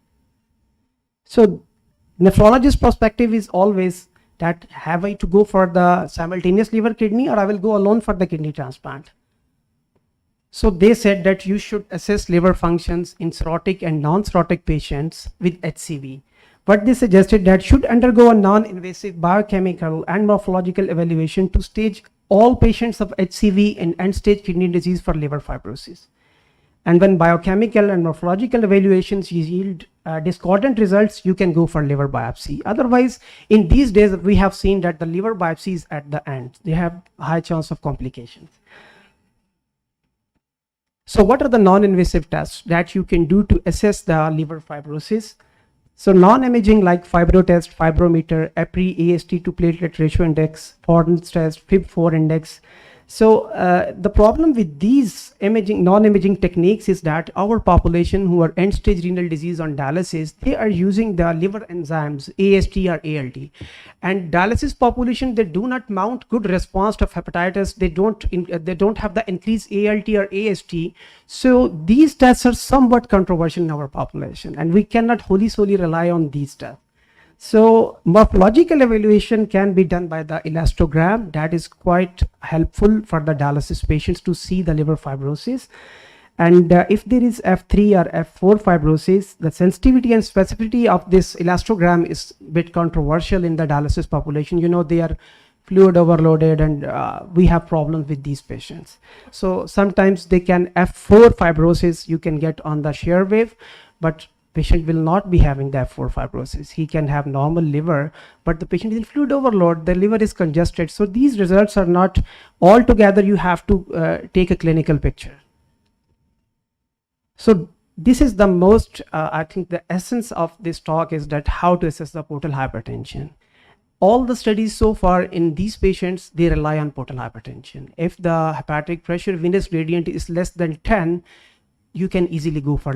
So nephrologist perspective is always that, have I to go for the simultaneous liver kidney, or I will go alone for the kidney transplant? So they said that you should assess liver functions in cirrhotic and non-cirrhotic patients with HCV. But they suggested that should undergo a non-invasive biochemical and morphological evaluation to stage all patients of HCV and end-stage kidney disease for liver fibrosis. And when biochemical and morphological evaluations yield discordant results, you can go for liver biopsy. Otherwise, in these days, we have seen that the liver biopsy is at the end. They have a high chance of complications. So what are the non-invasive tests that you can do to assess the liver fibrosis? So non-imaging like fibro test, fibrometer, EPRI, AST to platelet ratio index, Thornton's test, FIB4 index. So the problem with these non-imaging techniques is that our population who are end-stage renal disease on dialysis, they are using the liver enzymes, AST or ALT. And dialysis population, they do not mount good response to hepatitis. They don't have the increased ALT or AST. So these tests are somewhat controversial in our population, and we cannot wholly solely rely on these tests. So morphological evaluation can be done by the elastogram. That is quite helpful for the dialysis patients to see the liver fibrosis. And if there is F3 or F4 fibrosis, the sensitivity and specificity of this elastogram is a bit controversial in the dialysis population. You know, they are fluid overloaded, and we have problems with these patients. So sometimes they can F4 fibrosis you can get on the shear wave, but patient will not be having the F4 fibrosis. He can have normal liver, but the patient is in fluid overload, the liver is congested. So these results are not altogether, you have to take a clinical picture. So this is the most, I think the essence of this talk is that how to assess the portal hypertension. All the studies so far in these patients, they rely on portal hypertension. If the hepatic pressure venous gradient is less than 10, you can easily go for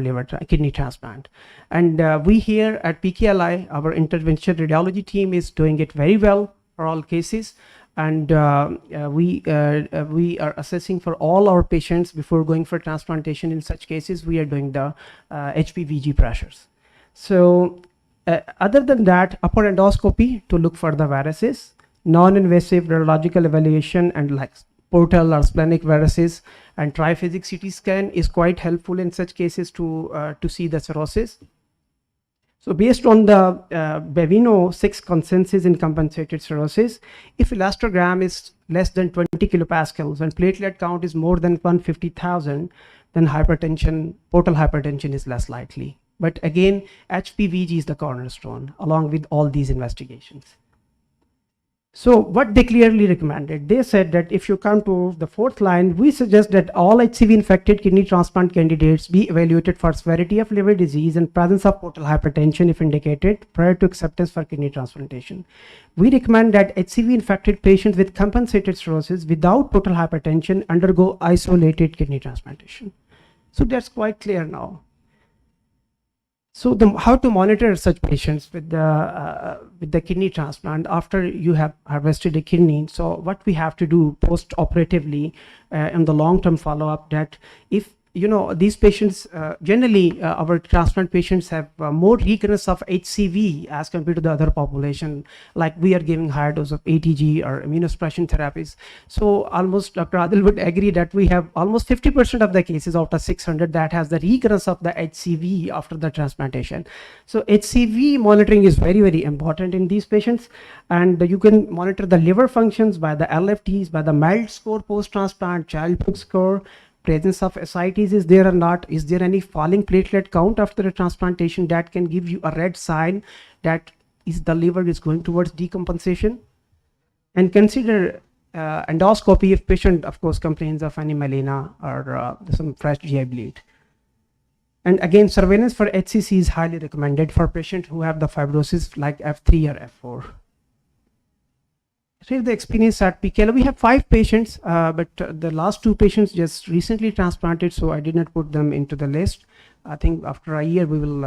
kidney transplant. And we here at PKLI, our intervention radiology team is doing it very well for all cases. And we are assessing for all our patients before going for transplantation. In such cases, we are doing the HPVG pressures. So other than that, upper endoscopy to look for the varices, non-invasive radiological evaluation and like portal or splenic varices, and triphasic CT scan is quite helpful in such cases to see the cirrhosis. So based on the Baveno 6 consensus in compensated cirrhosis, if elastogram is less than 20 kilopascals and platelet count is more than 150,000, then hypertension, portal hypertension is less likely. But again, HPVG is the cornerstone along with all these investigations. So what they clearly recommended, they said that if you come to the fourth line, we suggest that all HCV infected kidney transplant candidates be evaluated for severity of liver disease and presence of portal hypertension if indicated prior to acceptance for kidney transplantation. We recommend that HCV infected patients with compensated cirrhosis without portal hypertension undergo isolated kidney transplantation. So that's quite clear now. So how to monitor such patients with the kidney transplant after you have harvested a kidney. So what we have to do post-operatively in the long-term follow-up, that if these patients, generally our transplant patients have more recurrence of HCV as compared to the other population, like we are giving higher dose of ATG or immunosuppression therapies. So almost Dr. Adil would agree that we have almost 50% of the cases out of 600 that has the recurrence of the HCV after the transplantation. So HCV monitoring is very, very important in these patients. And you can monitor the liver functions by the LFTs, by the MELD score post-transplant, Child-Pugh score, presence of ascites is there or not, is there any falling platelet count after a transplantation that can give you a red sign that the liver is going towards decompensation. And consider endoscopy if patient of course complains of any melena or some fresh GI bleed. And again, surveillance for HCC is highly recommended for patients who have the fibrosis like F3 or F4. So the experience at PKLI, we have 5 patients, but the last 2 patients just recently transplanted, so I did not put them into the list. I think after a year we will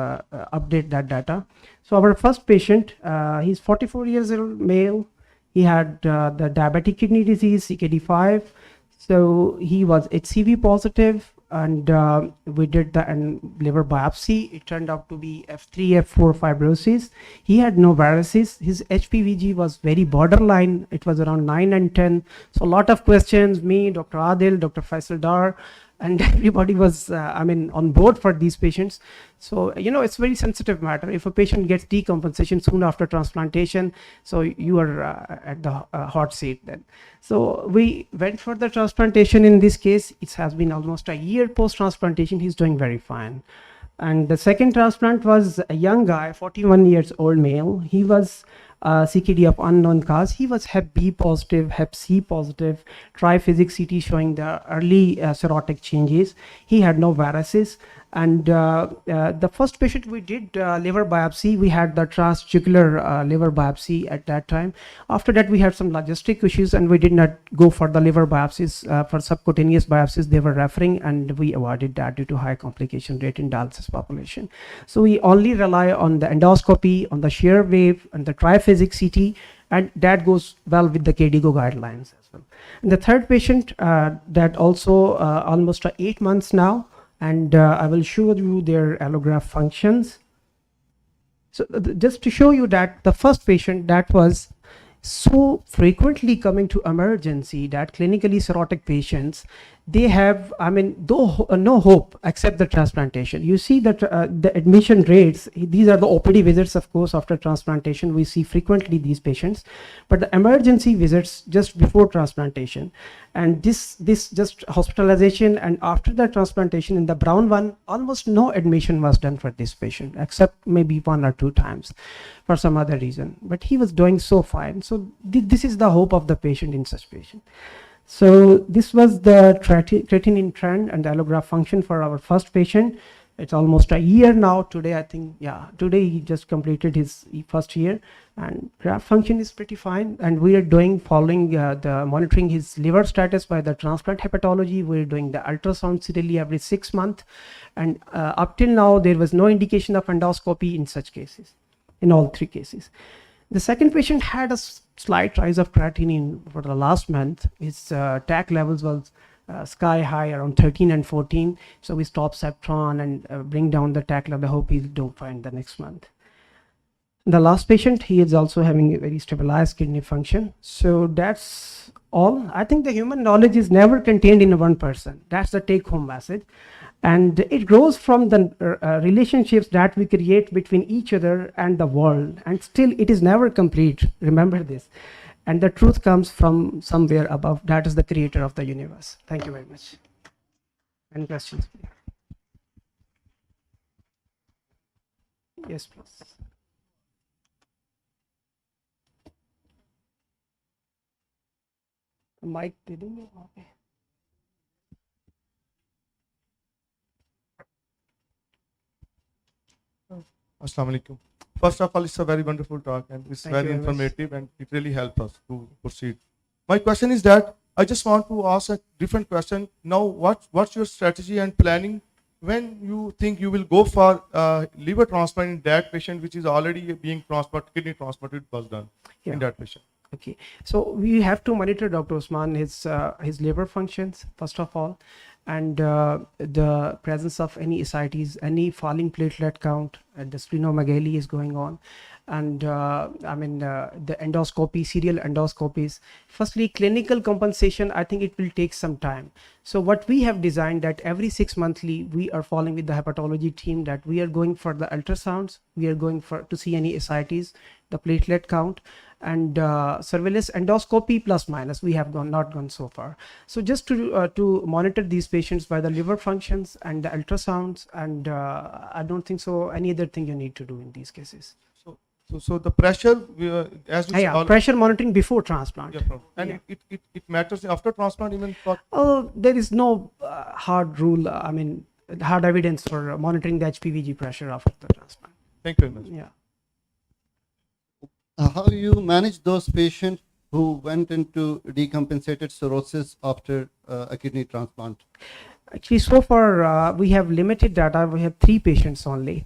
update that data. So our first patient, he's 44 years old, male. He had the diabetic kidney disease, CKD5. So he was HCV positive, and we did the liver biopsy. It turned out to be F3, F4 fibrosis. He had no varices. His HPVG was very borderline. It was around 9 and 10. So a lot of questions, me, Dr. Adil, Dr. Faisal Dar, and everybody was, on board for these patients. So, it's very sensitive matter. If a patient gets decompensation soon after transplantation, so you are at the hot seat then. So we went for the transplantation in this case. It has been almost a year post-transplantation. He's doing very fine. And the second transplant was a young guy, 41 years old male. He was CKD of unknown cause. He was Hep B positive, Hep C positive, triphasic CT showing the early cirrhotic changes. He had no varices. And the first patient we did liver biopsy, we had the transjugular liver biopsy at that time. After that, we had some logistic issues and we did not go for the liver biopsies. For subcutaneous biopsies, they were referring, and we avoided that due to high complication rate in dialysis population. So we only rely on the endoscopy, on the shear wave, and the triphasic CT, and that goes well with the KDIGO guidelines as well. And the third patient that also almost 8 months now, and I will show you their allograft functions. So just to show you that the first patient that was so frequently coming to emergency, that clinically cirrhotic patients, they have, no hope except the transplantation. You see that the admission rates, these are the OPD visits, of course, after transplantation. We see frequently these patients, but the emergency visits just before transplantation. And this just hospitalization, and after the transplantation in the brown one, almost no admission was done for this patient, except maybe 1 or 2 times for some other reason. But he was doing so fine. So this is the hope of the patient in such patient. So this was the creatinine trend and the allograft function for our first patient. It's almost a year now. Today, I think, yeah, today he just completed his first year, and graft function is pretty fine. And we are following the monitoring his liver status by the transplant hepatology. We're doing the ultrasound serially every 6 months, and up till now there was no indication of endoscopy in such cases, in all 3 cases. The second patient had a slight rise of creatinine for the last month. His TAC levels was sky high, around 13 and 14. So we stop Septron and bring down the TAC level. I hope he'll do fine the next month. The last patient, he is also having a very stabilized kidney function. So that's all. I think the human knowledge is never contained in one person. That's the take-home message. And it grows from the relationships that we create between each other and the world. And still, it is never complete. Remember this. And the truth comes from somewhere above. That is the creator of the universe. Thank you very much. Any questions? Yes, please. Mike, didn't you? Okay. Assalamu alaikum. First of all, it's a very wonderful talk and it's Thank you very very much. informative and it really helped us to proceed. My question is that I just want to ask a different question. Now, what's your strategy and planning when you think you will go for liver transplant in that patient which is already being transplanted, kidney transplanted was done in that patient? Okay, so we have to monitor Dr. Usman his liver functions first of all, and the presence of any ascites, any falling platelet count, the splenomegaly is going on, and the endoscopy, serial endoscopies. Firstly, clinical compensation, I think it will take some time. So what we have designed that every 6 monthly we are following with the hepatology team that we are going for the ultrasounds, we are going for to see any ascites, the platelet count, and surveillance endoscopy plus minus we have not gone so far. So just to monitor these patients by the liver functions and the ultrasounds, and I don't think so any other thing you need to do in these cases. So the pressure, as you Yeah, pressure monitoring before transplant. Yeah, and it matters after transplant even for. There is no hard rule. Hard evidence for monitoring the HPVG pressure after the transplant. Thank you very much. Yeah. How you manage those patients who went into decompensated cirrhosis after a kidney transplant? Actually, so far we have limited data. We have 3 patients only.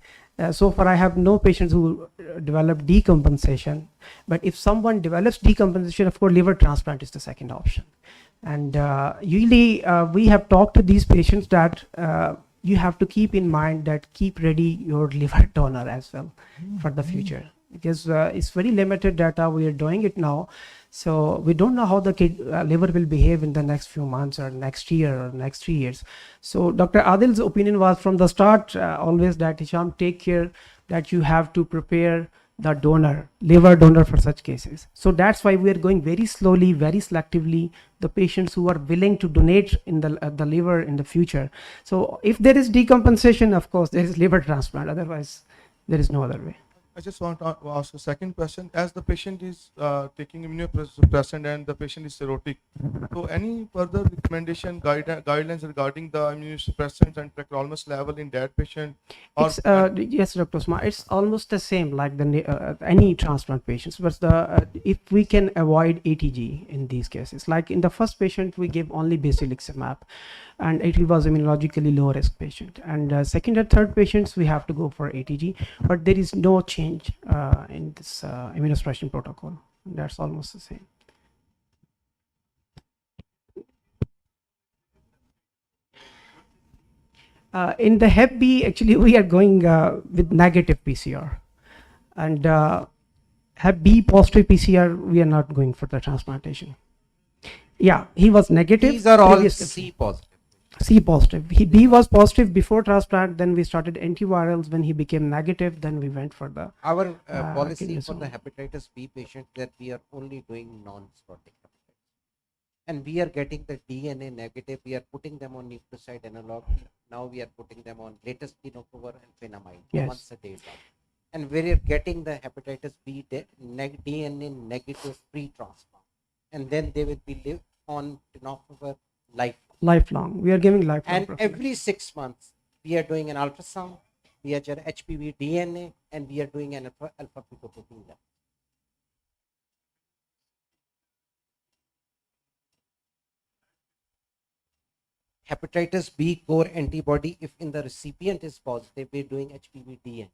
So far, I have no patients who develop decompensation. But if someone develops decompensation, of course, liver transplant is the second option. And usually, we have talked to these patients that you have to keep in mind that keep ready your liver donor as well for the future. Because it's very limited data, we are doing it now. So we don't know how the liver will behave in the next few months or next year or next 3 years. So Dr. Adil's opinion was from the start always that Hisham, take care that you have to prepare the donor, liver donor for such cases. So that's why we are going very slowly, very selectively, the patients who are willing to donate in the liver in the future. So if there is decompensation, of course, there is liver transplant. Otherwise, there is no other way. I just want to ask a second question. As the patient is taking immunosuppressant and the patient is cirrhotic, so any further recommendation guidelines regarding the immunosuppressants and tacrolimus level in that patient? Or Yes, Dr. Usman, it's almost the same like any transplant patients, but if we can avoid ATG in these cases, like in the first patient, we gave only basiliximab, and it was immunologically low risk patient, and second and third patients we have to go for ATG, but there is no change in this immunosuppression protocol. That's almost the same. In the Hep B, actually, we are going with negative PCR, and Hep B positive PCR, we are not going for the transplantation. Yeah, he was negative. These are all C positive. C positive. B was positive before transplant. Then we started antivirals. When he became negative, then we went for the. Our policy for the hepatitis B patient that we are only doing non-cirrhotic hepatitis, and we are getting the DNA negative. We are putting them on nucleoside analog. Now we are putting them on latest tenofovir and phenamide once a day. And we are getting the hepatitis B DNA negative pre-transplant, and then they will be live on tenofovir lifelong. We are giving lifelong. And every 6 months we are doing an ultrasound, we are doing HPV DNA, and we are doing an alpha picoprotein level. Hepatitis B core antibody, if in the recipient is positive, we're doing HPV DNA.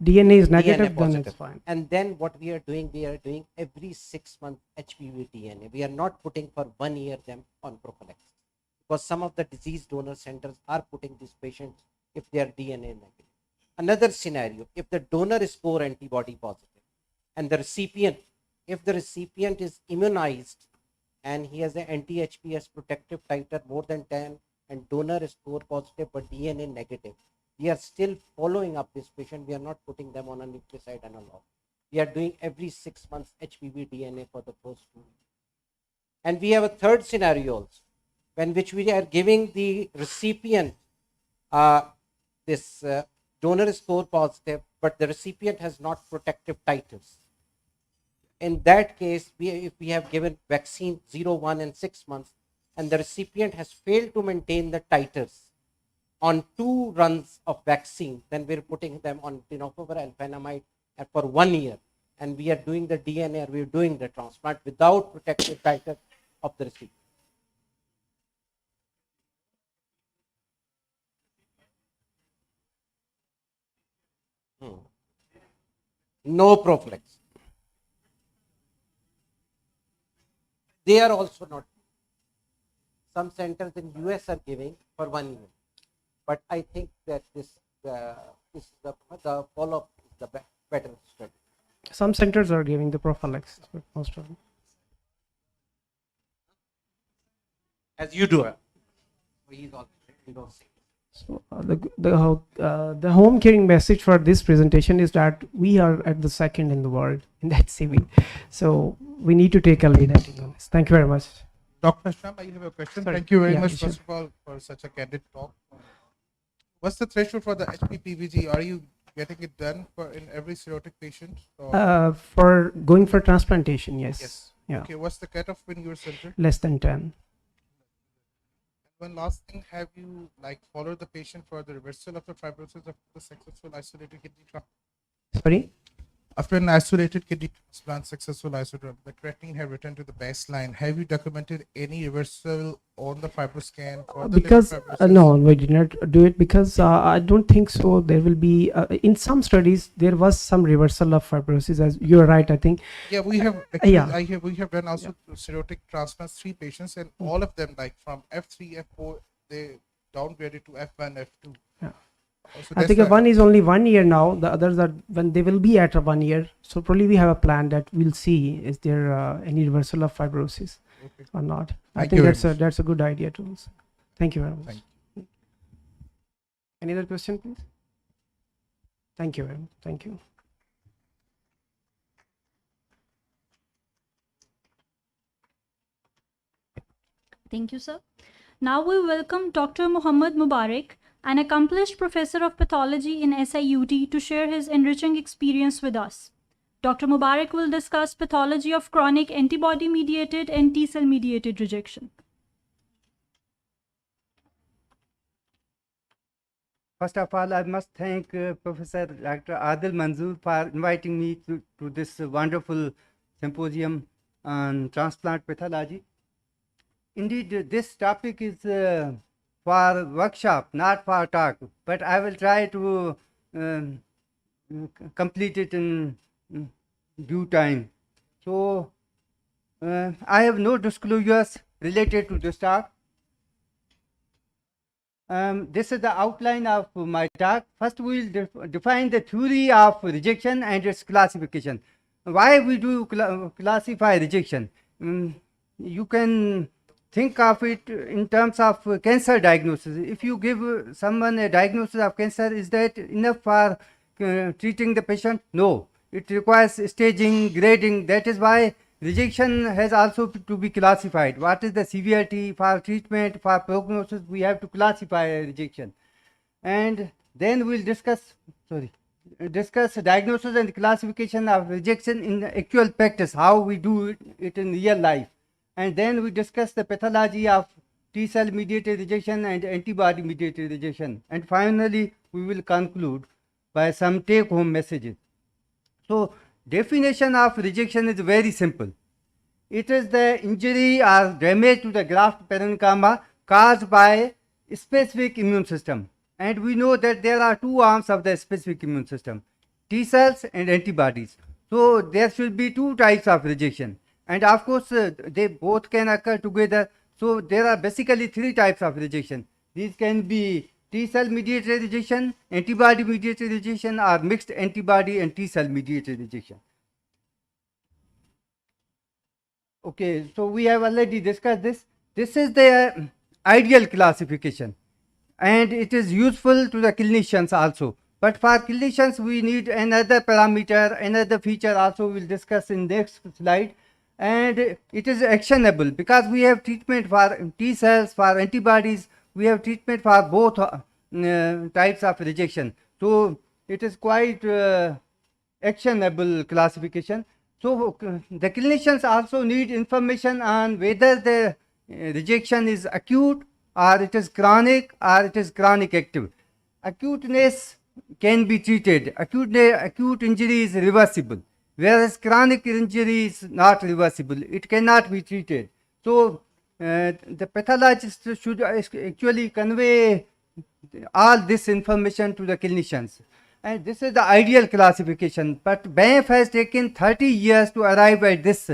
DNA is negative, DNA then positive. it's fine. And then what we are doing every 6 months HPV DNA. We are not putting for 1 year them on prophylaxis, because some of the disease donor centers are putting these patients if they are DNA negative. Another scenario, if the donor is core antibody positive and the recipient, if the recipient is immunized and he has an anti-HPS protective titer more than 10 and donor is core positive but DNA negative, we are still following up this patient. We are not putting them on a nucleoside analog. We are doing every 6 months HPV DNA for the first 2 weeks. And we have a third scenario also, when which we are giving the recipient this donor is core positive, but the recipient has not protective titers. In that case, if we have given vaccine 0, 1, and 6 months, and the recipient has failed to maintain the titers on 2 runs of vaccine, then we're putting them on tenofovir alafenamide for 1 year, and we are doing the DNA, we're doing the transplant without protective titer of the recipient. No prophylaxis. They are also not. Some centers in US are giving for 1 year, but I think that the follow-up is the better strategy. Some centers are giving the prophylaxis, but most of them. As you do. He's also, you don't say. So the home caring message for this presentation is that we are at the second in the world in that CV, so we need to take a lead at this. Thank you very much. Dr. Sham, I have a question. Sorry. Thank you very Yeah, much, sure. first of all, for such a candid talk. What's the threshold for the HPPVG? Are you getting it done for in every cirrhotic patient? Or? For going for transplantation, yes. Yes. Yeah. Okay, what's the cutoff in your center? Less than 10. One last thing, have you followed the patient for the reversal of the fibrosis of the successful isolated kidney transplant? Sorry? After an isolated kidney transplant, successful isotroph, the creatinine have returned to the baseline. Have you documented any reversal on the fibroscan for the Because liver fibrosis? no, we did not do it because I don't think so. There will be in some studies there was some reversal of fibrosis. As you are right, I think. Yeah, we have. Actually, Yeah. we have done also cirrhotic transplants, 3 patients, and all of them from F3, F4, they downgraded to F1, F2. Yeah. So I think one is only 1 year now. The others are when they will be at a 1 year. So probably we have a plan that we'll see is there any reversal of fibrosis or not. I think that's a good idea too. Thank you very much. Thank you. Any other question, please? Thank you very much. Thank you. Thank you, sir. Now we welcome Dr. Muhammad Mubarak, an accomplished professor of pathology in SIUT, to share his enriching experience with us. Dr. Mubarak will discuss pathology of chronic antibody-mediated and T-cell mediated rejection. First of all, I must thank Professor Dr. Adil Manzoor for inviting me to this wonderful symposium on transplant pathology. Indeed, this topic is for workshop, not for talk, but I will try to complete it in due time. So, I have no disclosures related to this talk. This is the outline of my talk. First, we will define the theory of rejection and its classification. Why we do classify rejection? You can think of it in terms of cancer diagnosis. If you give someone a diagnosis of cancer, is that enough for treating the patient? No. It requires staging, grading. That is why rejection has also to be classified. What is the severity for treatment, for prognosis? We have to classify rejection. And then we'll discuss diagnosis and classification of rejection in actual practice, how we do it in real life. And then we discuss the pathology of T cell mediated rejection and antibody mediated rejection. And finally, we will conclude by some take home messages. So, definition of rejection is very simple. It is the injury or damage to the graft parenchyma caused by specific immune system. And we know that there are two arms of the specific immune system, T cells and antibodies. So there should be two types of rejection. And of course, they both can occur together. So there are basically three types of rejection. These can be T cell mediated rejection, antibody mediated rejection, or mixed antibody and T cell mediated rejection. Okay, so we have already discussed this. This is the ideal classification, and it is useful to the clinicians also. But for clinicians, we need another parameter, another feature also we will discuss in next slide. And it is actionable because we have treatment for T cells, for antibodies, we have treatment for both types of rejection. So it is quite actionable classification. So the clinicians also need information on whether the rejection is acute or it is chronic or it is chronic active. Acuteness can be treated. Acute injury is reversible, whereas chronic injury is not reversible. It cannot be treated. So the pathologist should actually convey all this information to the clinicians. And this is the ideal classification. But BANF has taken 30 years to arrive at this.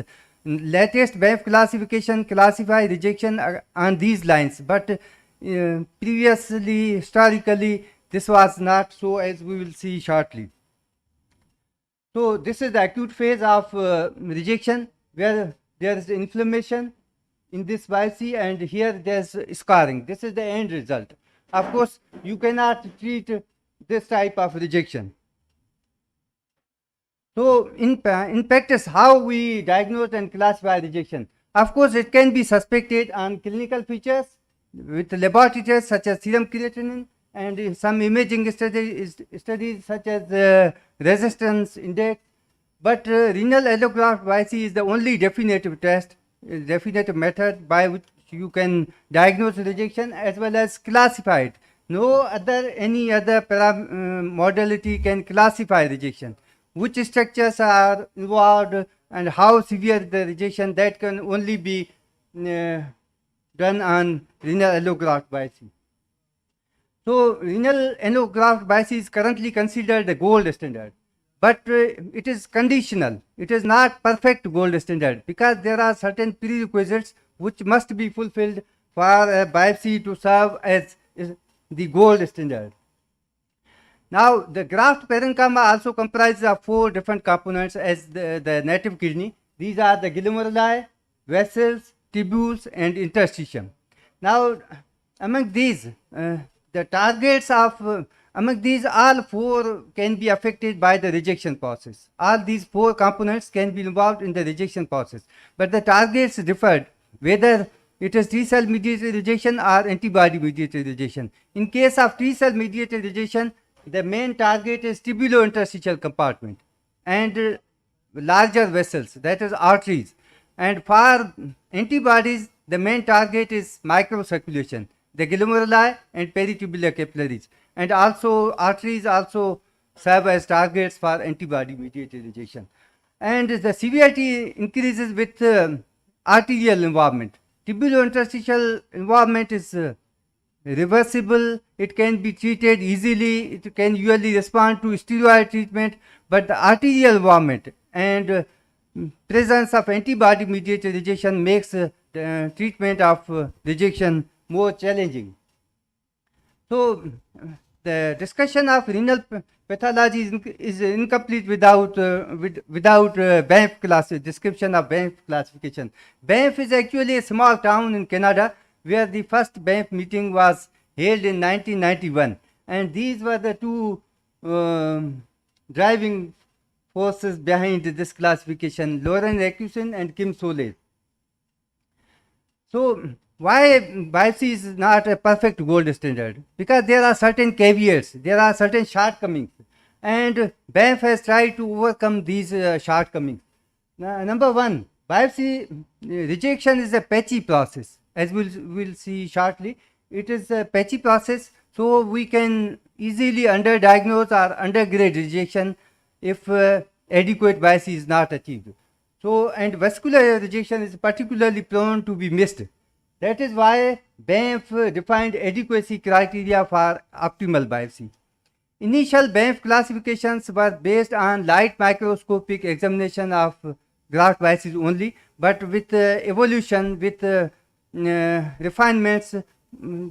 Latest BANF classification classify rejection on these lines. But previously, historically, this was not so, as we will see shortly. So this is the acute phase of rejection, where there is inflammation in this biopsy, and here there is scarring. This is the end result. Of course, you cannot treat this type of rejection. So in practice, how we diagnose and classify rejection? Of course, it can be suspected on clinical features with laboratory tests such as serum creatinine, and some imaging studies such as resistance index. But renal allograft biopsy is the only definitive test, definitive method by which you can diagnose rejection as well as classify it. No other, any other modality can classify rejection. Which structures are involved and how severe the rejection, that can only be done on renal allograft biopsy. So renal allograft biopsy is currently considered the gold standard, but it is conditional. It is not perfect gold standard because there are certain prerequisites which must be fulfilled for a biopsy to serve as the gold standard. Now, the graft parenchyma also comprises of 4 different components as the native kidney. These are the glomeruli, vessels, tubules, and interstitium. Now, among these, the targets of among these, all 4 can be affected by the rejection process. All these 4 components can be involved in the rejection process, but the targets differed whether it is T cell mediated rejection or antibody mediated rejection. In case of T cell mediated rejection, the main target is tubulo-interstitial compartment and larger vessels, that is arteries. And for antibodies, the main target is microcirculation, the glomeruli and peritubular capillaries. And also arteries also serve as targets for antibody mediated rejection. And the severity increases with arterial involvement. Tubulo-interstitial involvement is reversible, it can be treated easily, it can usually respond to steroid treatment, but the arterial involvement and presence of antibody mediated rejection makes the treatment of rejection more challenging. So the discussion of renal pathology is incomplete without BANF description of BANF classification. BANF is actually a small town in Canada where the first BANF meeting was held in 1991, and these were the 2 driving forces behind this classification, Lauren Racusin and Kim Solis. So why biopsy is not a perfect gold standard? Because there are certain caveats, there are certain shortcomings, and BANF has tried to overcome these shortcomings. Number 1, biopsy rejection is a patchy process, as we'll see shortly. It is a patchy process, so we can easily underdiagnose or undergrade rejection if adequate biopsy is not achieved. So, and vascular rejection is particularly prone to be missed. That is why BANF defined adequacy criteria for optimal biopsy. Initial BANF classifications were based on light microscopic examination of graft biopsies only, but with evolution, with refinements,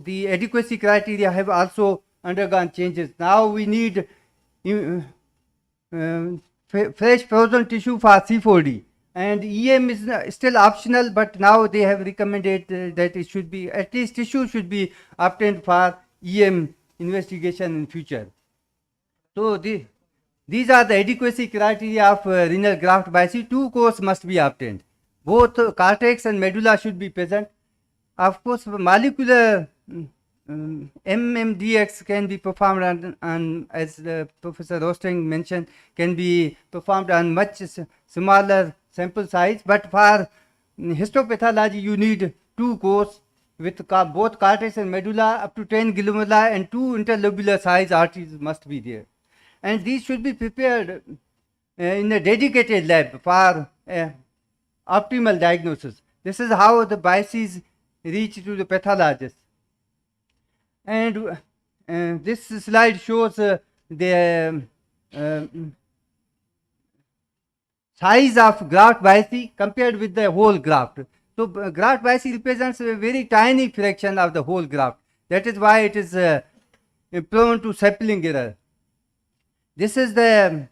the adequacy criteria have also undergone changes. Now we need fresh frozen tissue for C4D, and EM is still optional, but now they have recommended that it should be, at least tissue should be obtained for EM investigation in future. So these are the adequacy criteria of renal graft biopsy. Two cores must be obtained. Both cortex and medulla should be present. Of course, molecular MMDX can be performed on as Professor Rosting mentioned, can be performed on much smaller sample size. But for histopathology, you need two cores with both cortex and medulla up to 10 glomeruli, and two interlobular size arteries must be there. And these should be prepared in a dedicated lab for optimal diagnosis. This is how the biopsies reach to the pathologist. And this slide shows the size of graft biopsy compared with the whole graft. So graft biopsy represents a very tiny fraction of the whole graft. That is why it is prone to sampling error. This is the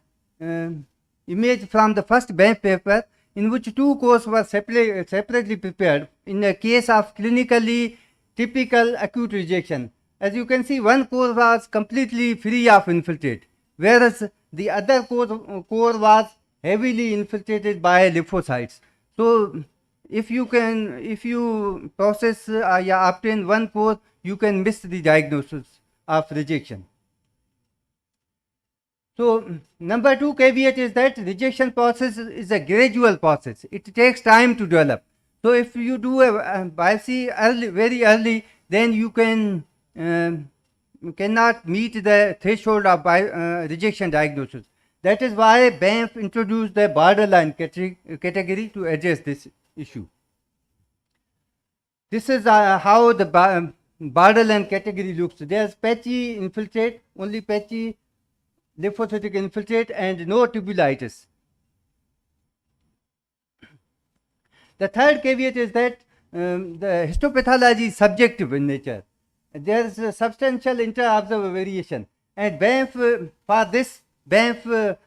image from the first BANF paper, in which two cores were separately prepared in a case of clinically typical acute rejection. As you can see, one core was completely free of infiltrate, whereas the other core was heavily infiltrated by lymphocytes. So if you process obtain one core, you can miss the diagnosis of rejection. So number two caveat is that rejection process is a gradual process. It takes time to develop. So if you do a biopsy very early, then you cannot meet the threshold of rejection diagnosis. That is why BANF introduced the borderline category to address this issue. This is how the borderline category looks. There's patchy infiltrate, only patchy lymphocytic infiltrate, and no tubulitis. The third caveat is that the histopathology is subjective in nature. There is a substantial inter-observer variation, and BANF for this BANF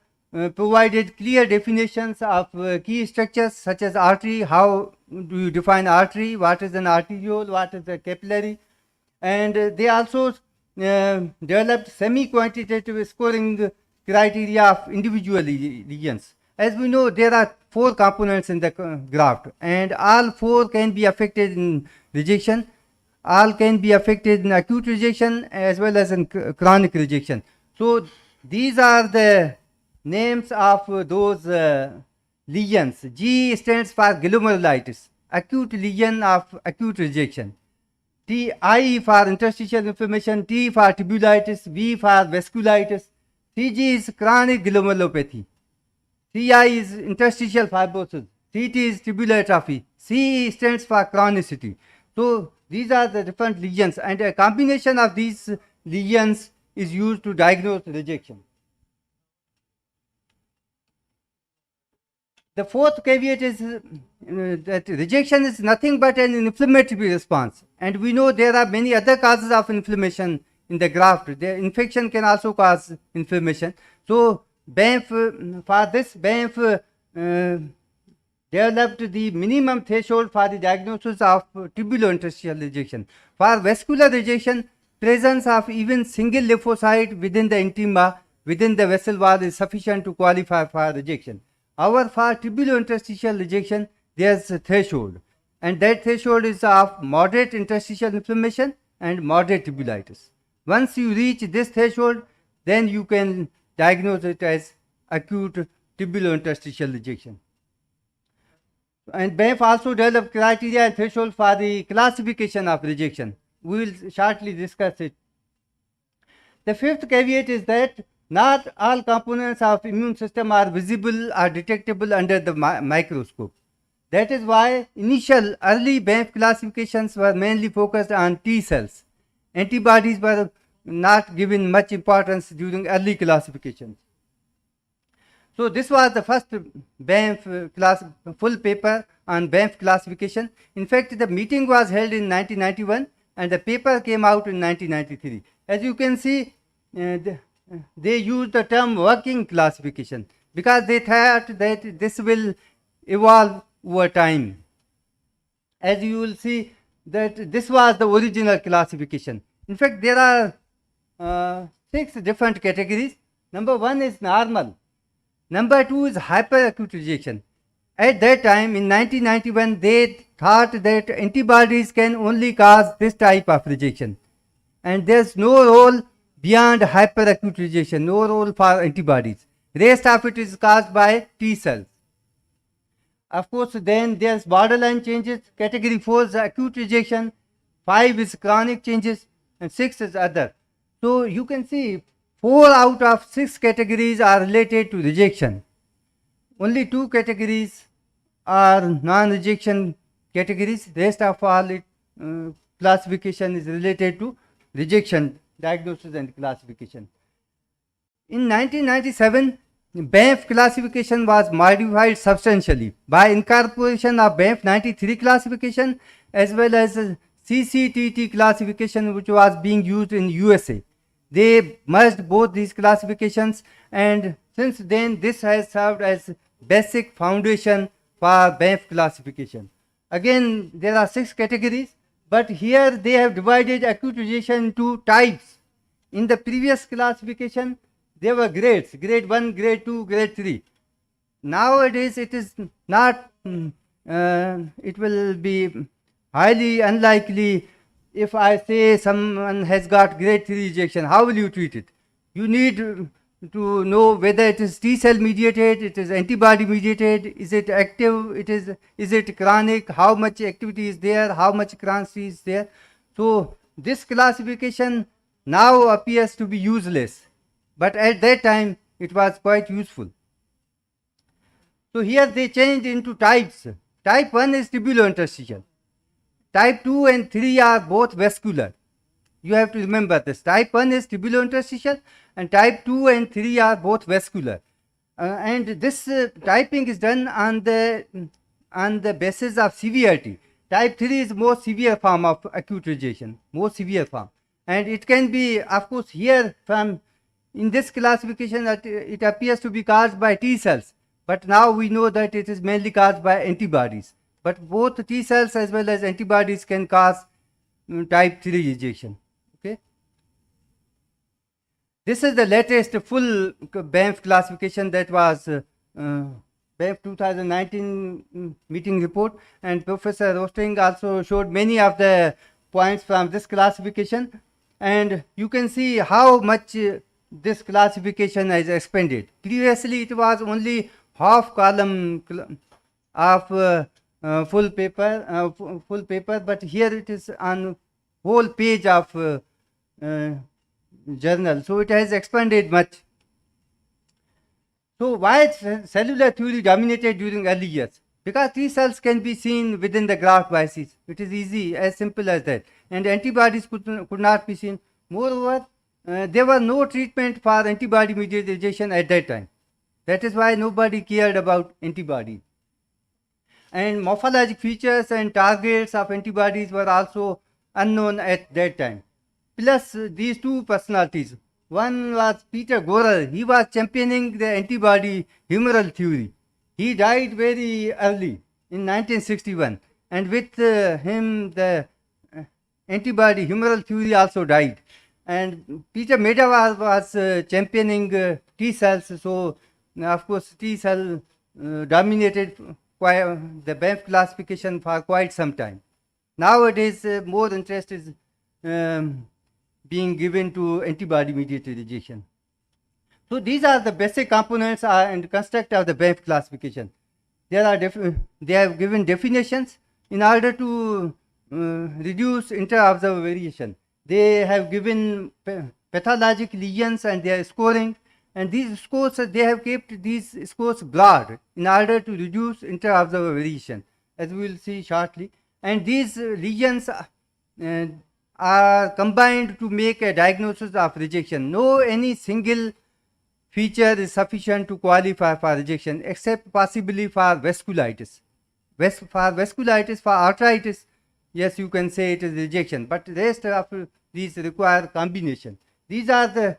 provided clear definitions of key structures such as artery. How do you define artery? What is an arteriole? What is a capillary? And they also developed semi-quantitative scoring criteria of individual lesions. As we know, there are 4 components in the graft, and all 4 can be affected in rejection. All can be affected in acute rejection as well as in chronic rejection. So these are the names of those lesions. G stands for glomerulitis, acute lesion of acute rejection. I for interstitial inflammation, T for tubulitis, V for vasculitis, CG is chronic glomerulopathy, CI is interstitial fibrosis, CT is tubular atrophy, C stands for chronicity. So these are the different lesions, and a combination of these lesions is used to diagnose rejection. The fourth caveat is that rejection is nothing but an inflammatory response, and we know there are many other causes of inflammation in the graft. The infection can also cause inflammation. So BANF, for this BANF developed the minimum threshold for the diagnosis of tubulointerstitial rejection. For vascular rejection, presence of even single lymphocyte within the intima, within the vessel wall, is sufficient to qualify for rejection. However, for tubulointerstitial rejection, there is a threshold, and that threshold is of moderate interstitial inflammation and moderate tubulitis. Once you reach this threshold, then you can diagnose it as acute tubulointerstitial rejection. And BAMF also developed criteria and threshold for the classification of rejection. We will shortly discuss it. The fifth caveat is that not all components of immune system are visible or detectable under the microscope. That is why initial early BAMF classifications were mainly focused on T cells. Antibodies were not given much importance during early classifications. So this was the first BAMF full paper on BAMF classification. In fact, the meeting was held in 1991 and the paper came out in 1993. As you can see, they used the term working classification because they thought that this will evolve over time. As you will see that this was the original classification. In fact, there are 6 different categories. Number 1 is normal. Number 2 is hyperacute rejection. At that time in 1991, they thought that antibodies can only cause this type of rejection. And there's no role beyond hyperacute rejection, no role for antibodies. Rest of it is caused by T cells. Of course, then there's borderline changes. Category 4 is acute rejection, 5 is chronic changes, and 6 is other. So you can see 4 out of 6 categories are related to rejection. Only 2 categories are non-rejection categories. Rest of all classification is related to rejection, diagnosis and classification. In 1997, BAMF classification was modified substantially by incorporation of BAMF 93 classification as well as CCTT classification, which was being used in USA. They merged both these classifications, and since then this has served as basic foundation for BAMF classification. Again, there are 6 categories, but here they have divided acute rejection into types. In the previous classification, there were grades, grade 1, grade 2, grade 3. Nowadays, it is not, it will be highly unlikely if I say someone has got grade 3 rejection. How will you treat it? You need to know whether it is T cell mediated, it is antibody mediated, is it active, is it chronic, how much activity is there, how much chronicity is there. So this classification now appears to be useless, but at that time it was quite useful. So here they changed into types. Type 1 is tubulointerstitial. Type 2 and 3 are both vascular. You have to remember this. Type 1 is tubulointerstitial and type 2 and 3 are both vascular. And this typing is done on the basis of severity. Type 3 is more severe form of acute rejection, more severe form. And it can be, of course, here from in this classification that it appears to be caused by T cells. But now we know that it is mainly caused by antibodies. But both T cells as well as antibodies can cause type 3 rejection. Okay. This is the latest full BAMF classification that was BAMF 2019 meeting report, and Professor Rosting also showed many of the points from this classification, and you can see how much this classification has expanded. Previously it was only half column of full paper, but here it is on whole page of journal. So it has expanded much. So why cellular theory dominated during early years? Because T cells can be seen within the graft biopsies. It is easy, as simple as that. And antibodies could not be seen. Moreover, there was no treatment for antibody mediated rejection at that time. That is why nobody cared about antibodies. And morphologic features and targets of antibodies were also unknown at that time. Plus these two personalities. One was Peter Gorer. He was championing the antibody humoral theory. He died very early in 1961. And with him, the antibody humoral theory also died. And Peter Medawar was championing T cells. So, of course, T cell dominated the BAMF classification for quite some time. Nowadays, more interest is being given to antibody mediated rejection. So these are the basic components and construct of the BAMF classification. they have given definitions in order to reduce inter-observer variation. They have given pathologic lesions and their scoring, and these scores, they have kept these scores broad in order to reduce inter-observer variation, as we will see shortly. And these lesions are combined to make a diagnosis of rejection. No any single feature is sufficient to qualify for rejection, except possibly for vasculitis. For vasculitis, for arthritis, yes, you can say it is rejection, but the rest of these require combination. These are the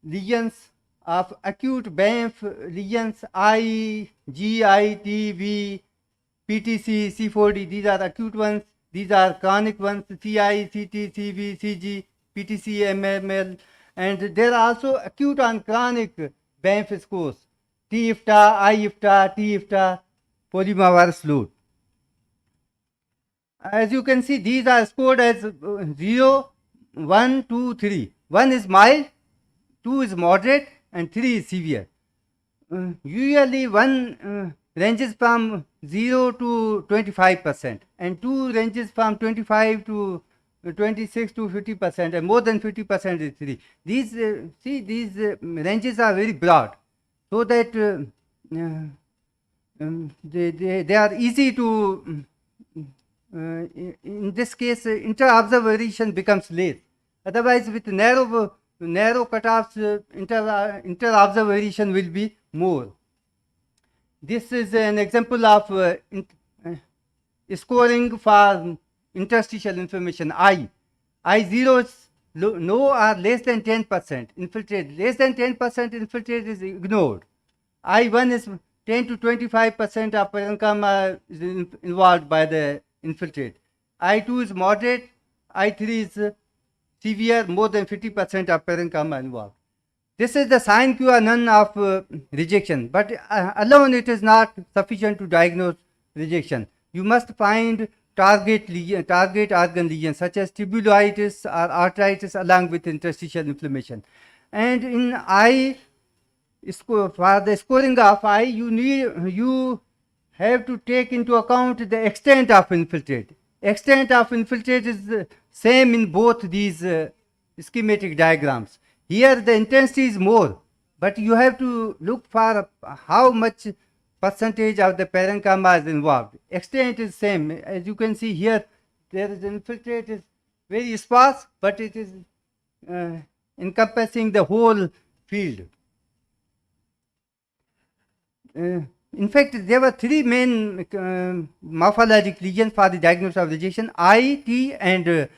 lesions of acute BAMF lesions, I, G, I, T, V, PTC, C4D. These are acute ones. These are chronic ones, CI, CT, CV, CG, PTC, MML. And there are also acute and chronic BAMF scores, T-IFTA, I-IFTA, T-IFTA, polymovirus load. As you can see, these are scored as 0, 1, 2, 3. 1 is mild, 2 is moderate, and 3 is severe. Usually 1 ranges from 0 to 25%, and 2 ranges from 25 to 26 to 50%, and more than 50% is 3. These ranges are very broad, so that they are easy to, in this case, inter-observation becomes less. Otherwise, with narrow cutoffs, inter-observation will be more. This is an example of scoring for interstitial inflammation, I. I0 is no or less than 10%. Infiltrate, less than 10% infiltrate is ignored. I1 is 10 to 25% of parenchyma is involved by the infiltrate. I2 is moderate, I3 is severe, more than 50% of parenchyma involved. This is the sine qua non of rejection, but alone it is not sufficient to diagnose rejection. You must find target organ lesions such as tubulitis or arthritis along with interstitial inflammation. And in I, for the scoring of I, you have to take into account the extent of infiltrate. Extent of infiltrate is same in both these schematic diagrams. Here the intensity is more, but you have to look for how much percentage of the parenchyma is involved. Extent is same. As you can see here, there is infiltrate is very sparse, but it is encompassing the whole field. In fact, there were 3 main morphologic lesions for the diagnosis of rejection: I, T, and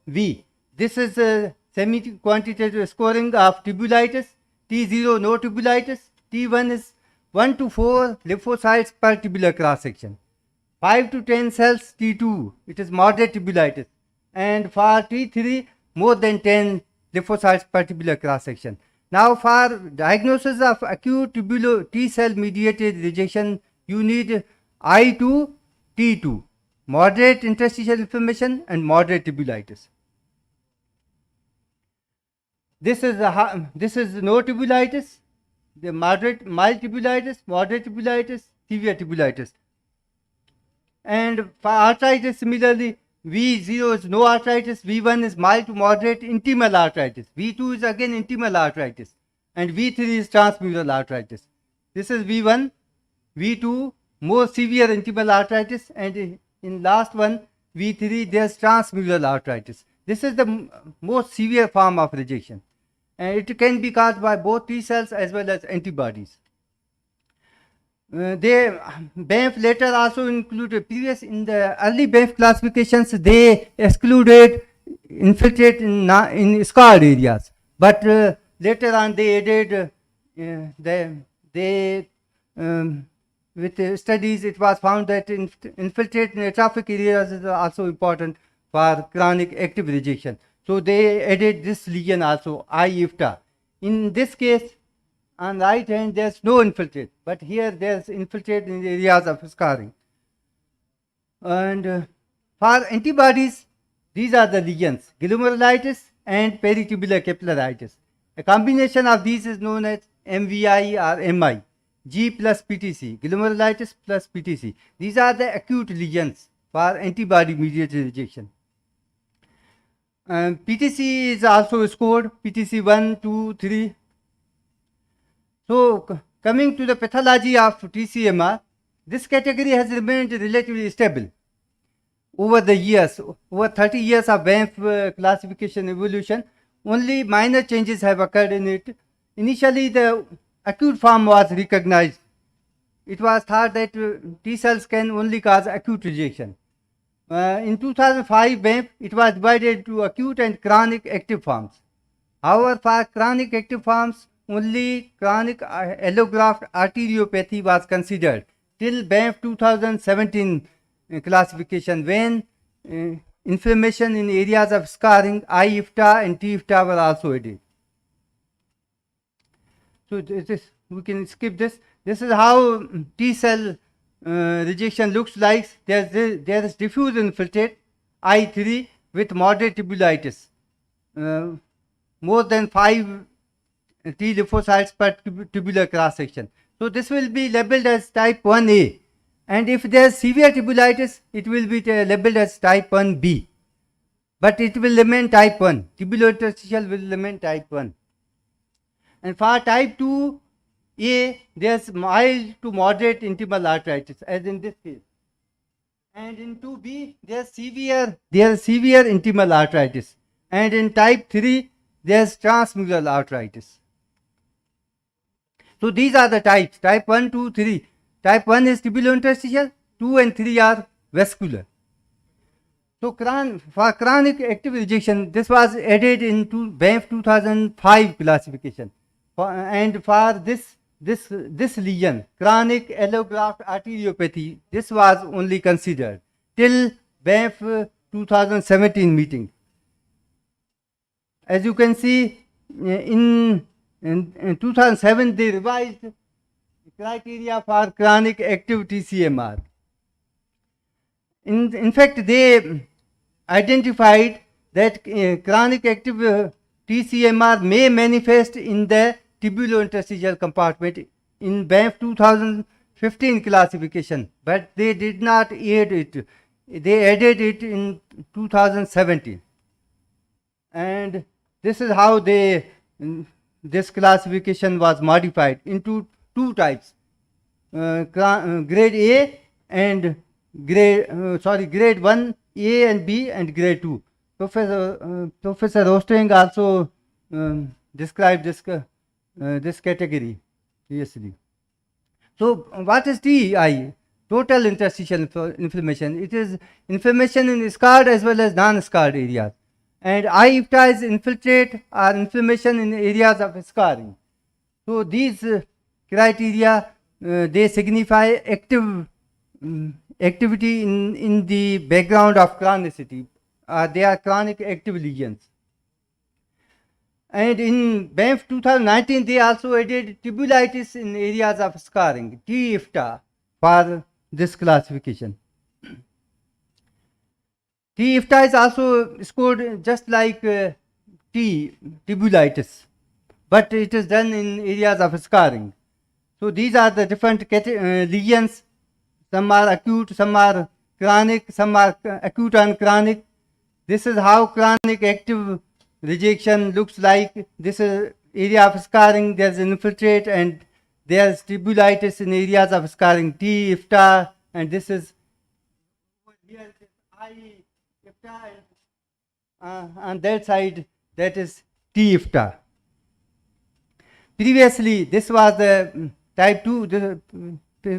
V. This is a semi-quantitative scoring of tubulitis. T0, no tubulitis. T1 is 1 to 4 lymphocytes per tubular cross section. 5 to 10 cells, T2, it is moderate tubulitis. And for T3, more than 10 lymphocytes per tubular cross section. Now, for diagnosis of acute tubular T cell mediated rejection, you need I2, T2, moderate interstitial inflammation and moderate tubulitis. This is no tubulitis, the moderate, mild tubulitis, moderate tubulitis, severe tubulitis. And for arthritis, similarly, V0 is no arthritis, V1 is mild to moderate intimal arthritis, V2 is again intimal arthritis, and V3 is transmural arthritis. This is V1, V2, more severe intimal arthritis, and in last one, V3, there's transmural arthritis. This is the most severe form of rejection, and it can be caused by both T cells as well as antibodies. BAMF later also included in the early BAMF classifications, they excluded infiltrate in scarred areas, but later on they added with studies it was found that infiltrate in atrophic areas is also important for chronic active rejection. So they added this lesion also, I-IFTA. In this case, on the right hand, there's no infiltrate, but here there's infiltrate in the areas of scarring. And for antibodies, these are the lesions, glomerulitis and peritubular capillaritis. A combination of these is known as MVI or MI. G plus PTC, glomerulitis plus PTC. These are the acute lesions for antibody-mediated rejection. PTC is also scored, PTC 1, 2, 3. So, coming to the pathology of TCMR, this category has remained relatively stable over the years. Over 30 years of BAMF classification evolution, only minor changes have occurred in it. Initially, the acute form was recognized. It was thought that T cells can only cause acute rejection. In 2005, BAMF, it was divided into acute and chronic active forms. However, for chronic active forms, only chronic allograft arteriopathy was considered till BAMF 2017 classification, when inflammation in areas of scarring, I-IFTA and T-IFTA were also added. So we can skip this. This is how T cell rejection looks like. There is diffuse infiltrate, I3, with moderate tubulitis. More than 5 T lymphocytes per tubular cross section. So this will be labeled as type 1A. And if there is severe tubulitis, it will be labeled as type 1B. But it will remain type 1. Tubulointerstitial will remain type 1. And for type 2A, there is mild to moderate intimal arteritis, as in this case. And in 2B, there is severe intimal arteritis. And in type 3, there is transmural arteritis. So these are the types, type 1, 2, 3. Type 1 is tubulointerstitial, 2 and 3 are vascular. So for chronic active rejection, this was added into BAMF 2005 classification. And for this lesion, chronic allograft arteriopathy, this was only considered till BAMF 2017 meeting. As you can see, in 2007, they revised criteria for chronic active TCMR. In fact, they identified that chronic active TCMR may manifest in the tubulointerstitial compartment in BAMF 2015 classification, but they did not add it. They added it in 2017. And this is how this classification was modified into two types, grade A and grade 1A and B and grade 2. Professor Rosteng also described this category previously. So what is TI? Total interstitial inflammation. It is inflammation in scarred as well as non-scarred areas. And I-IFTA is infiltrate or inflammation in areas of scarring. So these criteria, they signify activity in the background of chronicity. They are chronic active lesions. And in BAMF 2019, they also added tubulitis in areas of scarring, T-IFTA, for this classification. T-IFTA is also scored just like tubulitis, but it is done in areas of scarring. So these are the different lesions. Some are acute, some are chronic, some are acute and chronic. This is how chronic active rejection looks like. This is area of scarring, there's infiltrate, and there's tubulitis in areas of scarring, T-IFTA, and this is over here, I-IFTA, and on that side, that is T-IFTA. Previously, this was the type 2,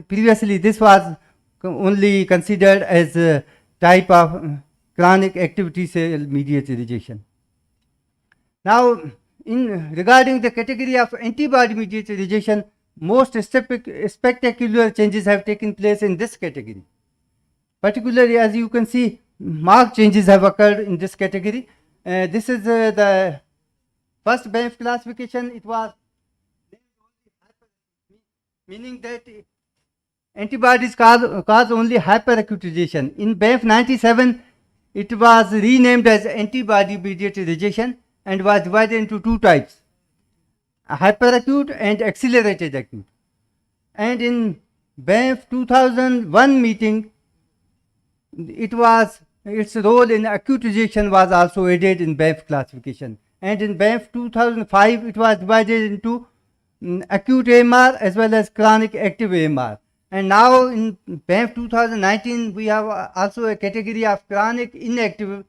previously this was only considered as a type of chronic active T cell mediated rejection. Now, regarding the category of antibody mediated rejection, most spectacular changes have taken place in this category. Particularly, as you can see, marked changes have occurred in this category. This is the first BAMF classification. It was meaning that antibodies cause only hyperacute rejection. In BAMF 97, it was renamed as antibody mediated rejection and was divided into two types, hyperacute and accelerated acute. And in BANF 2001 meeting, its role in acute rejection was also added in BANF classification. And in BANF 2005, it was divided into acute AMR as well as chronic active AMR. And now in BANF 2019, we have also a category of chronic inactive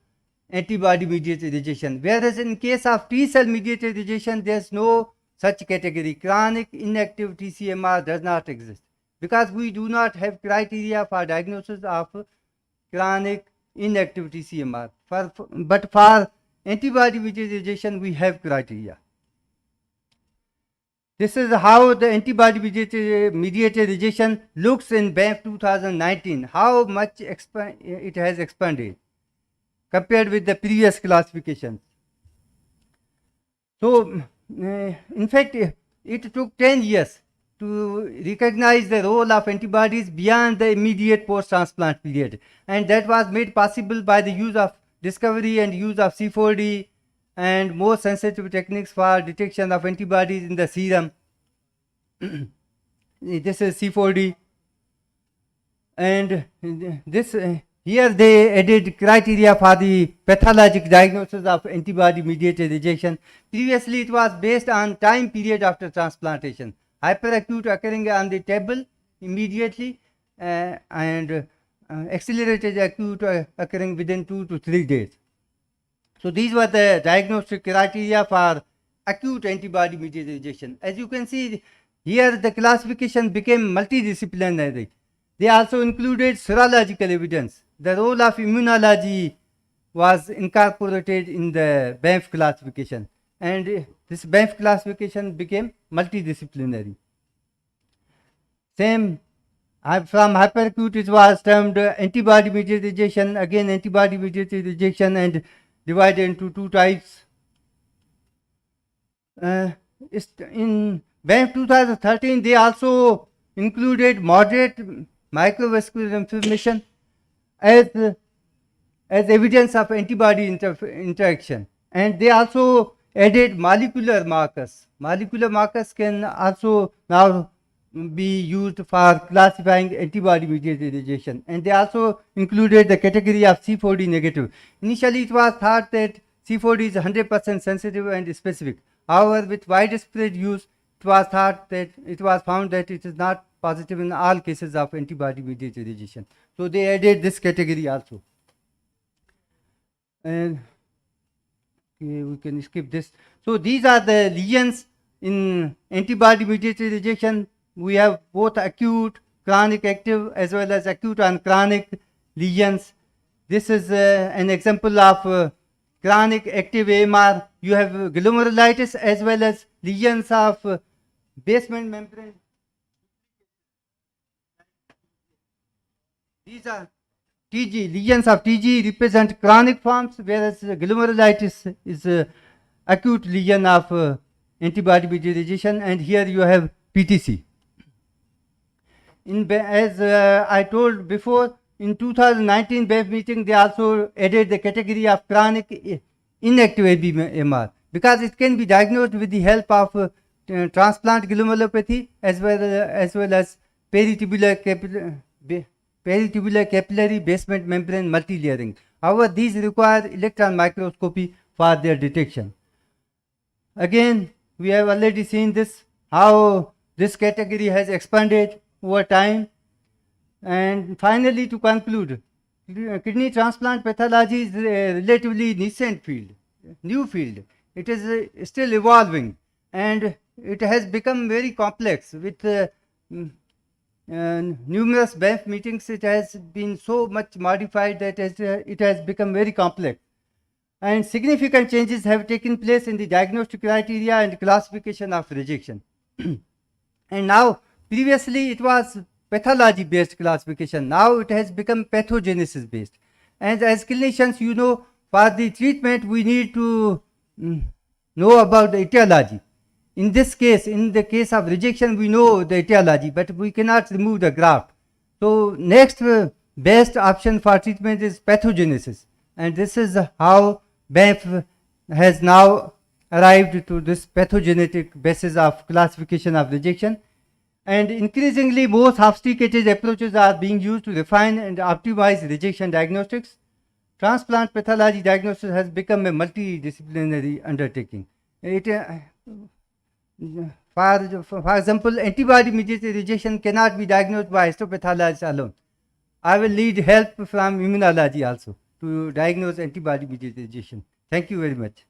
antibody mediated rejection. Whereas in case of T cell mediated rejection, there's no such category. Chronic inactive TCMR does not exist because we do not have criteria for diagnosis of chronic inactive TCMR. But for antibody mediated rejection, we have criteria. This is how the antibody mediated rejection looks in BANF 2019, how much it has expanded compared with the previous classifications. So, in fact, it took 10 years to recognize the role of antibodies beyond the immediate post-transplant period. And that was made possible by the use of discovery and use of C4D and more sensitive techniques for detection of antibodies in the serum. This is C4D. And this here they added criteria for the pathologic diagnosis of antibody-mediated rejection. Previously, it was based on time period after transplantation. Hyperacute occurring on the table immediately and accelerated acute occurring within 2 to 3 days. So these were the diagnostic criteria for acute antibody-mediated rejection. As you can see, here the classification became multidisciplinary. They also included serological evidence. The role of immunology was incorporated in the BANF classification, and this BANF classification became multidisciplinary. Same from hyperacute, it was termed antibody-mediated rejection, again antibody-mediated rejection, and divided into 2 types. In BANF 2013, they included moderate microvascular inflammation as evidence of antibody interaction, and they also added molecular markers. Molecular markers can also now be used for classifying antibody-mediated rejection, and they also included the category of C4D negative. Initially, it was thought that C4D is 100% sensitive and specific. However, with widespread use, it was found that it is not positive in all cases of antibody-mediated rejection. So they added this category also. And we can skip this. So these are the lesions in antibody-mediated rejection. We have both acute, chronic active as well as acute and chronic lesions. This is an example of chronic active AMR. You have glomerulitis as well as lesions of basement membrane. These are TG. Lesions of TG represent chronic forms, whereas glomerulitis is acute lesion of antibody-mediated rejection, and here you have PTC. As I told before, in 2019 BANF meeting, they also added the category of chronic inactive ABMR because it can be diagnosed with the help of transplant glomerulopathy as well as peritubular capillary basement membrane multilayering. However, these require electron microscopy for their detection. Again, we have already seen this, how this category has expanded over time. And finally, to conclude, kidney transplant pathology is a relatively nascent field, new field. It is still evolving, and it has become very complex with numerous BANF meetings. It has been so much modified that it has become very complex. And significant changes have taken place in the diagnostic criteria and classification of rejection. And now, previously it was pathology based classification. Now it has become pathogenesis based. And as clinicians, you know, for the treatment we need to know about the etiology. In this case, in the case of rejection, we know the etiology, but we cannot remove the graft. So next best option for treatment is pathogenesis. And this is how BANF has now arrived to this pathogenetic basis of classification of rejection. And increasingly, more sophisticated approaches are being used to refine and optimize rejection diagnostics. Transplant pathology diagnosis has become a multidisciplinary undertaking. For example, antibody-mediated rejection cannot be diagnosed by histopathologists alone. I will need help from immunology also to diagnose antibody-mediated rejection. Thank you very much.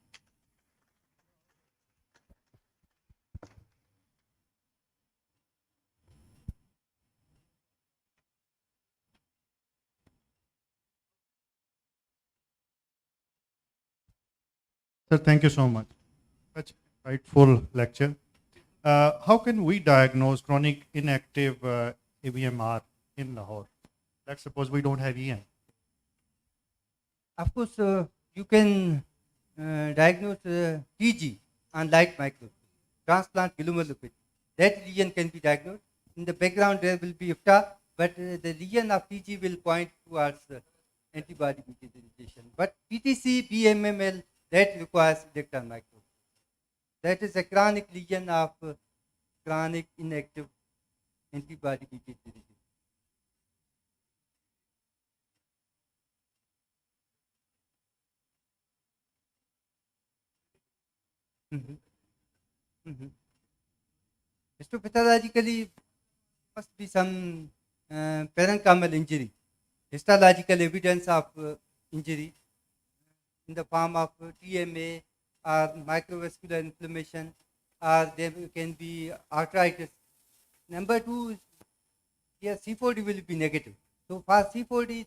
Sir, thank you so much. Such insightful lecture. How can we diagnose chronic inactive AVMR in Lahore? Let's suppose we don't have EN. Of course, you can diagnose TG on light microscope, transplant glomerulopathy. That lesion can be diagnosed. In the background, there will be IFTA, but the lesion of TG will point towards antibody-mediated rejection. But PTC, BMML, that requires electron microscopy. That is a chronic lesion of chronic inactive antibody-mediated rejection. Histopathologically, must be some parenchymal injury, histological evidence of injury in the form of TMA or microvascular inflammation, or there can be arthritis. Number two, here C4D will be negative. So for C4D,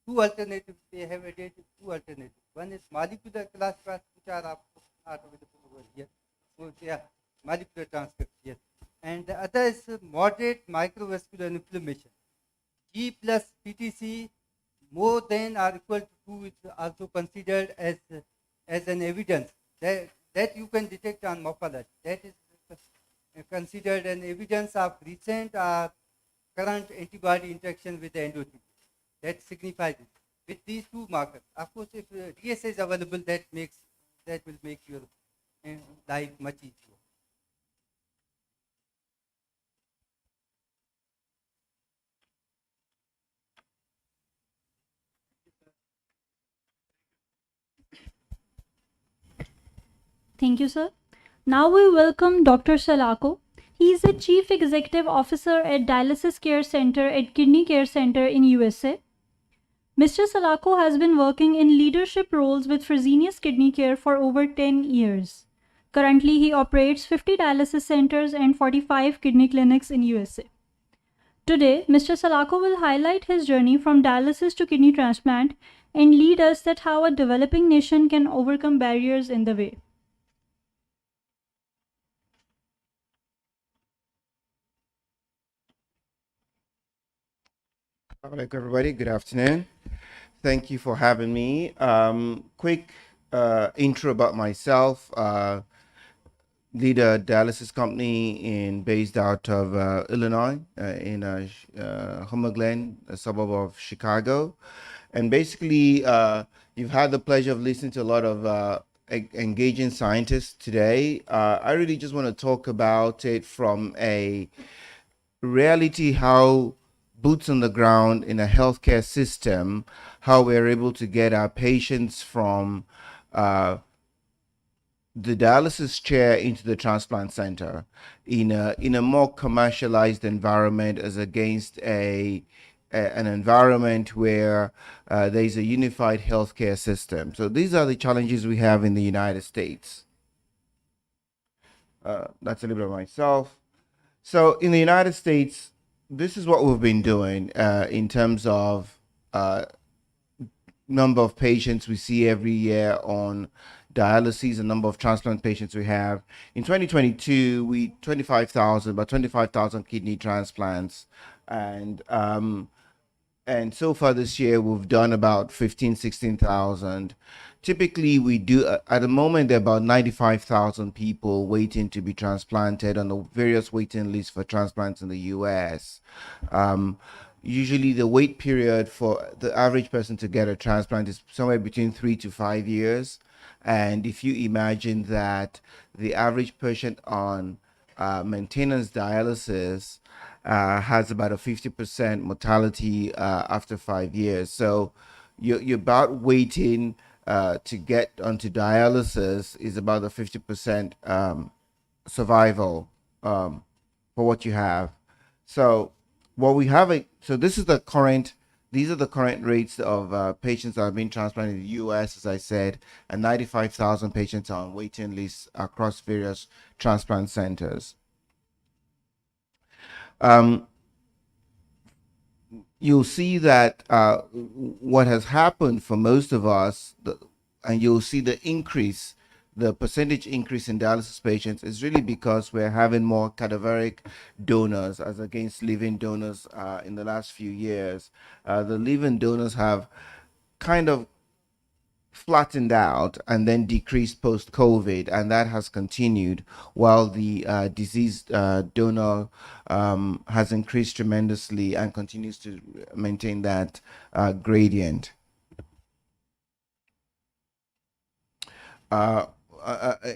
two alternatives, they have added two alternatives. One is molecular classifiers, which are not available over here. So they are molecular transcripts here. And the other is moderate microvascular inflammation. G plus PTC more than or equal to 2 is also considered as an evidence that you can detect on morphology. That is considered an evidence of recent or current antibody interaction with the endothelium. That signifies it. With these two markers, of course, if DSA is available, that will make your life much easier. Thank you, sir. Now we welcome Dr. Salako. He is the Chief Executive Officer at Dialysis Care Center at Kidney Care Center in USA. Mr. Salako has been working in leadership roles with Fresenius Kidney Care for over 10 years. Currently, he operates 50 dialysis centers and 45 kidney clinics in USA. Today, Mr. Salako will highlight his journey from dialysis to kidney transplant and lead us that how a developing nation can overcome barriers in the way. Hello, everybody. Good afternoon. Thank you for having me. Quick intro about myself. Lead a dialysis company based out of Illinois, in Homer Glen, a suburb of Chicago. And basically, you've had the pleasure of listening to a lot of engaging scientists today. I really just want to talk about it from a reality, how boots on the ground in a healthcare system, how we're able to get our patients from the dialysis chair into the transplant center in a more commercialized environment as against an environment where there's a unified healthcare system. So these are the challenges we have in the United States. That's a little bit of myself. So in the United States, this is what we've been doing in terms of number of patients we see every year on dialysis, the number of transplant patients we have. In 2022, about 25,000 kidney transplants, and so far this year we've done about 16,000. Typically, we do at the moment there are about 95,000 people waiting to be transplanted on the various waiting lists for transplants in the U.S. Usually, the wait period for the average person to get a transplant is somewhere between 3 to 5 years. And if you imagine that the average patient on maintenance dialysis has about a 50% mortality after 5 years. So you're about waiting to get onto dialysis is about a 50% survival for what you have. So what we have, so this is the current, these are the current rates of patients that have been transplanted in the U.S. As I said, and 95,000 patients are on waiting lists across various transplant centers. You'll see that what has happened for most of us, and you'll see the increase, the percentage increase in dialysis patients is really because we're having more cadaveric donors as against living donors in the last few years. The living donors have kind of flattened out and then decreased post-COVID, and that has continued while the diseased donor has increased tremendously and continues to maintain that gradient.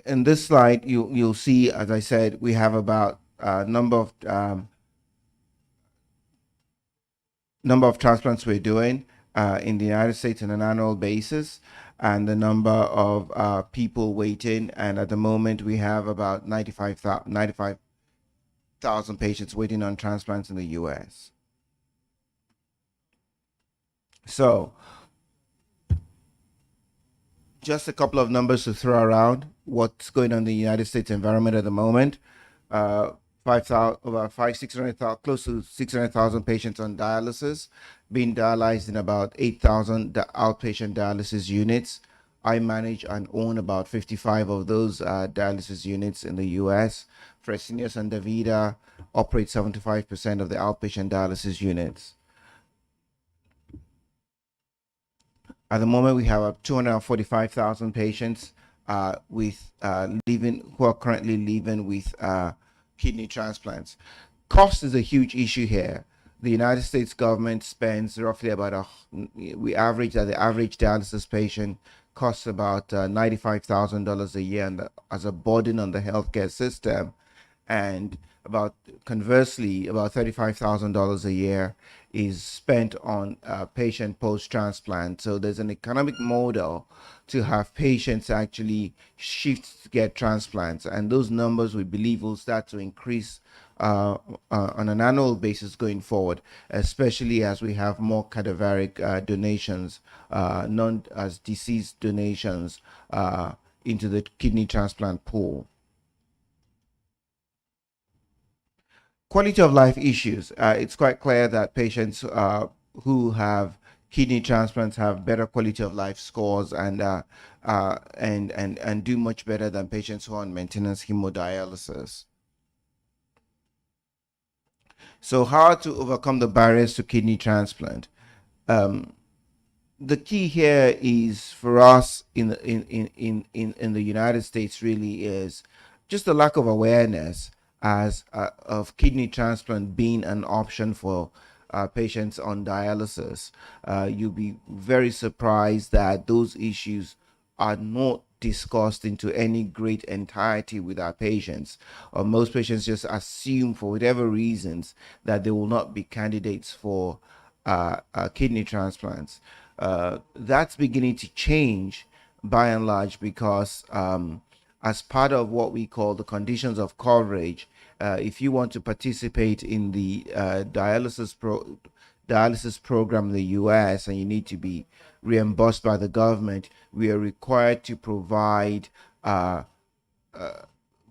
In this slide, you'll see, as I said, we have about number of transplants we're doing in the United States on an annual basis, and the number of people waiting. And at the moment, we have about 95,000 patients waiting on transplants in the U.S. So just a couple of numbers to throw around what's going on in the United States environment at the moment. 600,000, close to 600,000 patients on dialysis, being dialyzed in about 8,000 outpatient dialysis units. I manage and own about 55 of those dialysis units in the U.S. Fresenius and DaVita operate 75% of the outpatient dialysis units. At the moment, we have 245,000 patients with who are currently living with kidney transplants. Cost is a huge issue here. The United States government spends roughly about we average that the average dialysis patient costs about $95,000 a year as a burden on the healthcare system, and conversely, about $35,000 a year is spent on patient post-transplant. So there's an economic model to have patients actually shift to get transplants, and those numbers we believe will start to increase on an annual basis going forward, especially as we have more cadaveric donations, known as deceased donations, into the kidney transplant pool. Quality of life issues. It's quite clear that patients who have kidney transplants have better quality of life scores and do much better than patients who are on maintenance hemodialysis. So how to overcome the barriers to kidney transplant? The key here is for us in the United States really is just the lack of awareness of kidney transplant being an option for patients on dialysis. You'll be very surprised that those issues are not discussed into any great entirety with our patients. Most patients just assume, for whatever reasons, that they will not be candidates for kidney transplants. That's beginning to change by and large because as part of what we call the conditions of coverage, if you want to participate in the dialysis program in the US and you need to be reimbursed by the government, we are required to provide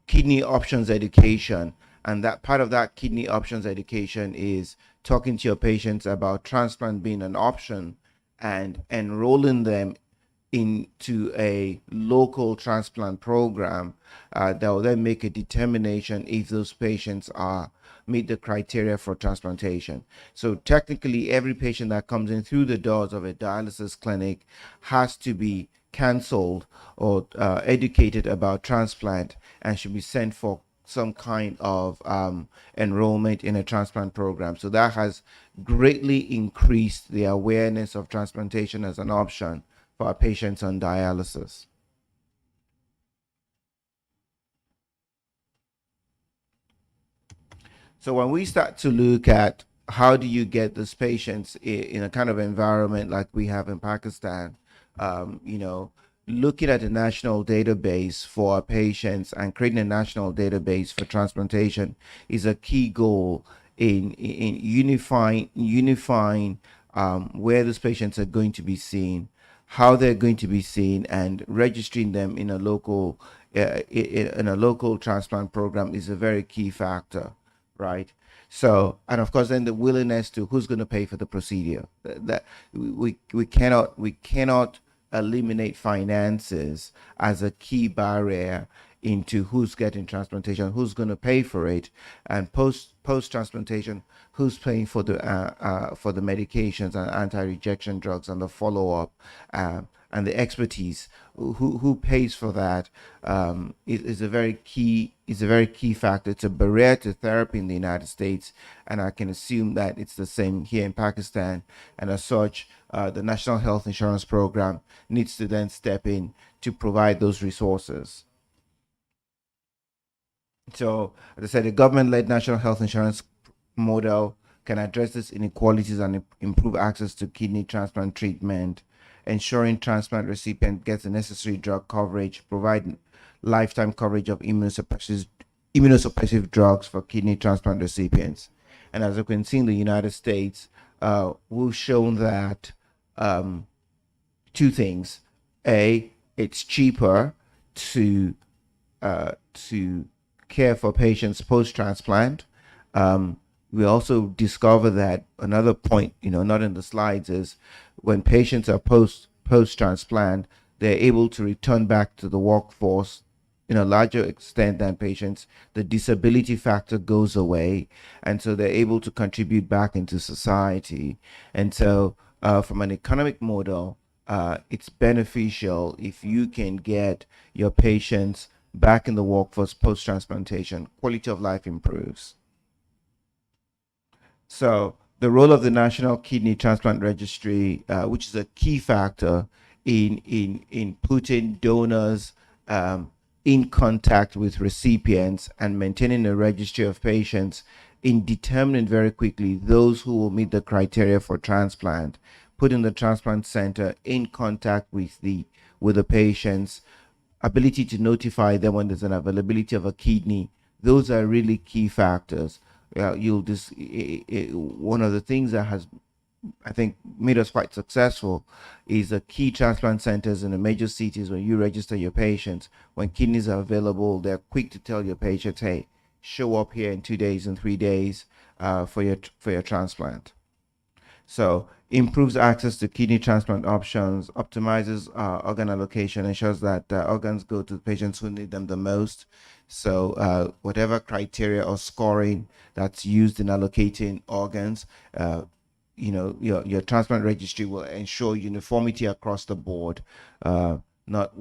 kidney options education. And that part of that kidney options education is talking to your patients about transplant being an option and enrolling them into a local transplant program that will then make a determination if those patients meet the criteria for transplantation. So technically, every patient that comes in through the doors of a dialysis clinic has to be canceled or educated about transplant and should be sent for some kind of enrollment in a transplant program. So that has greatly increased the awareness of transplantation as an option for our patients on dialysis. So when we start to look at how do you get these patients in a kind of environment like we have in Pakistan, you know, looking at a national database for our patients and creating a national database for transplantation is a key goal in unifying where those patients are going to be seen, how they're going to be seen, and registering them in a local in a local transplant program is a very key factor, right? So, and of course, then the willingness to who's going to pay for the procedure. That we cannot eliminate finances as a key barrier into who's getting transplantation, who's going to pay for it, and post transplantation, who's paying for the medications and anti-rejection drugs and the follow up and the expertise. Who pays for that is a very key factor. It's a barrier to therapy in the United States, and I can assume that it's the same here in Pakistan. And as such, the National Health Insurance Program needs to then step in to provide those resources. So, as I said, the government-led national health insurance model can address these inequalities and improve access to kidney transplant treatment, ensuring transplant recipient gets the necessary drug coverage, provide lifetime coverage of immunosuppressive drugs for kidney transplant recipients. And as you can see in the United States, we've shown that two things: A, it's cheaper to care for patients post-transplant. We also discover that another point, not in the slides, is when patients are post-transplant, they're able to return back to the workforce in a larger extent than patients. The disability factor goes away, and so they're able to contribute back into society. And so, from an economic model, it's beneficial if you can get your patients back in the workforce post-transplantation. Quality of life improves. So the role of the National Kidney Transplant Registry, which is a key factor in putting donors in contact with recipients and maintaining a registry of patients, in determining very quickly those who will meet the criteria for transplant, putting the transplant center in contact with the patients, ability to notify them when there's an availability of a kidney. Those are really key factors. One of the things that has, I think, made us quite successful is the key transplant centers in the major cities. When you register your patients, when kidneys are available, they're quick to tell your patients, hey, show up here in 2 days and 3 days for your transplant. So improves access to kidney transplant options, optimizes organ allocation, ensures that organs go to patients who need them the most. So whatever criteria or scoring that's used in allocating organs, your transplant registry will ensure uniformity across the board. Not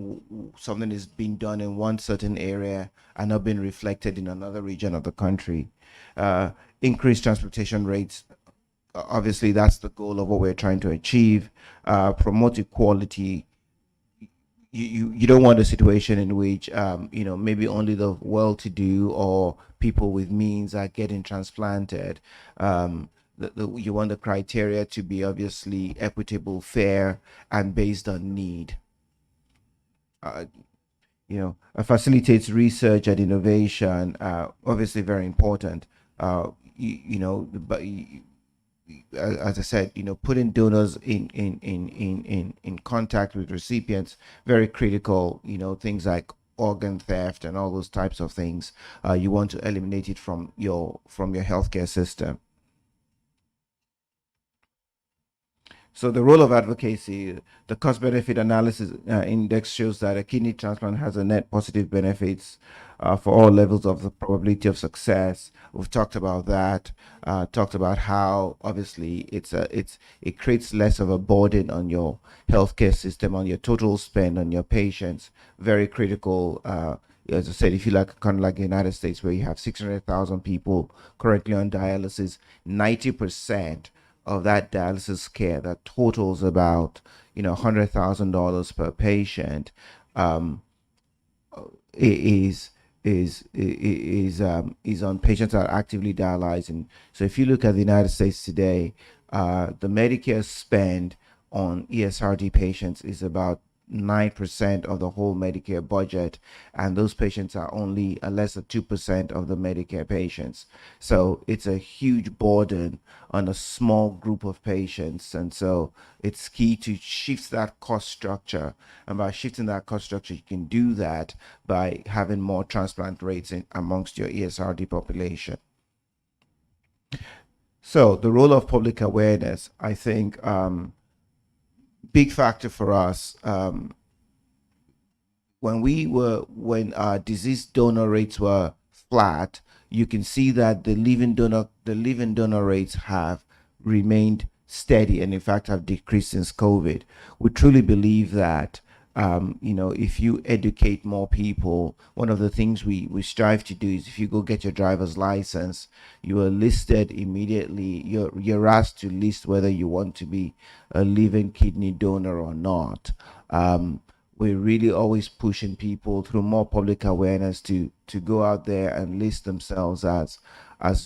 something is being done in one certain area and not being reflected in another region of the country. Increased transplantation rates. Obviously, that's the goal of what we're trying to achieve. Promote equality. You don't want a situation in which maybe only the well-to-do or people with means are getting transplanted. You want the criteria to be obviously equitable, fair, and based on need. Facilitates research and innovation. Obviously, very important. But as I said, putting donors in contact with recipients, very critical. Things like organ theft and all those types of things. You want to eliminate it from your healthcare system. So the role of advocacy, the cost-benefit analysis index shows that a kidney transplant has a net positive benefits for all levels of the probability of success. We've talked about that. Talked about how obviously it creates less of a burden on your healthcare system, on your total spend, on your patients. Very critical. As I said, if you like kind of like the United States, where you have 600,000 people currently on dialysis, 90% of that dialysis care that totals about $100,000 per patient is is on patients that are actively dialyzing. So if you look at the United States today, the Medicare spend on ESRD patients is about 9% of the whole Medicare budget, and those patients are only less than 2% of the Medicare patients. So it's a huge burden on a small group of patients, and so it's key to shift that cost structure. And by shifting that cost structure, you can do that by having more transplant rates amongst your ESRD population. So the role of public awareness, I think, big factor for us. When our disease donor rates were flat, you can see that the living donor rates have remained steady, and in fact have decreased since COVID. We truly believe that if you educate more people, one of the things we strive to do is, if you go get your driver's license, you are listed immediately. You're asked to list whether you want to be a living kidney donor or not. We're really always pushing people through more public awareness to go out there and list themselves as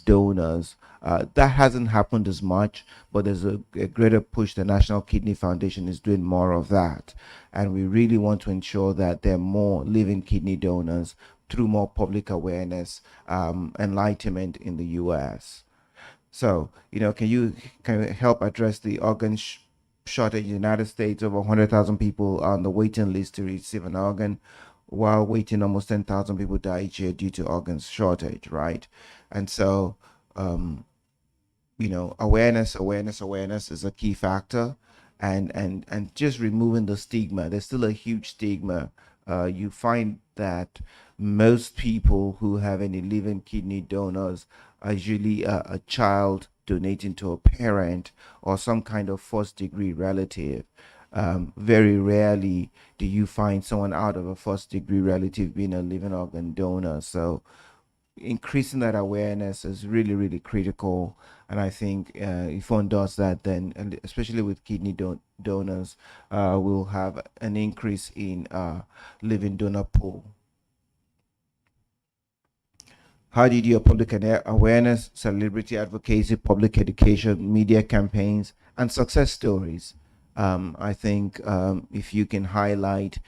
donors. That hasn't happened as much, but there's a greater push. The National Kidney Foundation is doing more of that, and we really want to ensure that there are more living kidney donors through more public awareness, enlightenment in the U.S. So, can you help address the organ shortage in the United States? Over 100,000 people are on the waiting list to receive an organ, while waiting almost 10,000 people die each year due to organs shortage, right? And so, awareness is a key factor, and just removing the stigma. There's still a huge stigma. You find that most people who have any living kidney donors are usually a child donating to a parent or some kind of first degree relative. Very rarely do you find someone out of a first degree relative being a living organ donor. So increasing that awareness is really, really critical. And I think if one does that, then, and especially with kidney donors, we'll have an increase in living donor pool. How do you do your public awareness, celebrity advocacy, public education, media campaigns, and success stories? I think if you can highlight